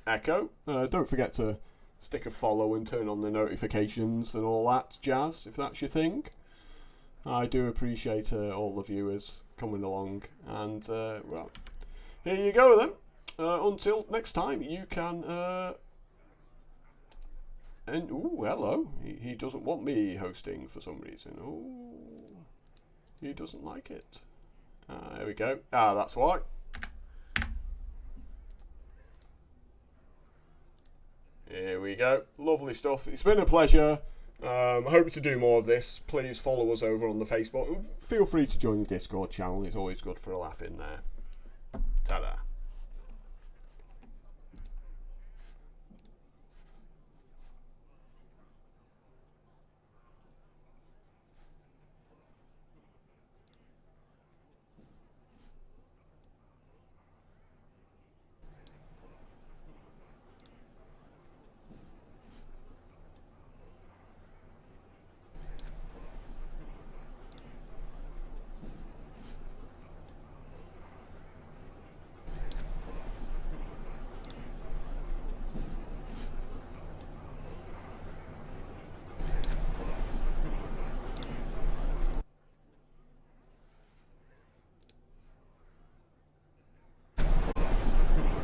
Echo. Don't forget to stick a follow and turn on the notifications and all that jazz if that's your thing. I do appreciate all the viewers coming along, and well, here you go then. Until next time, you can. And ooh, hello. He doesn't want me hosting for some reason. Ooh, he doesn't like it. There we go. That's why. Here we go. Lovely stuff. It's been a pleasure. I hope to do more of this. Please follow us over on the Facebook. Feel free to join the Discord channel. It's always good for a laugh in there. Ta-da.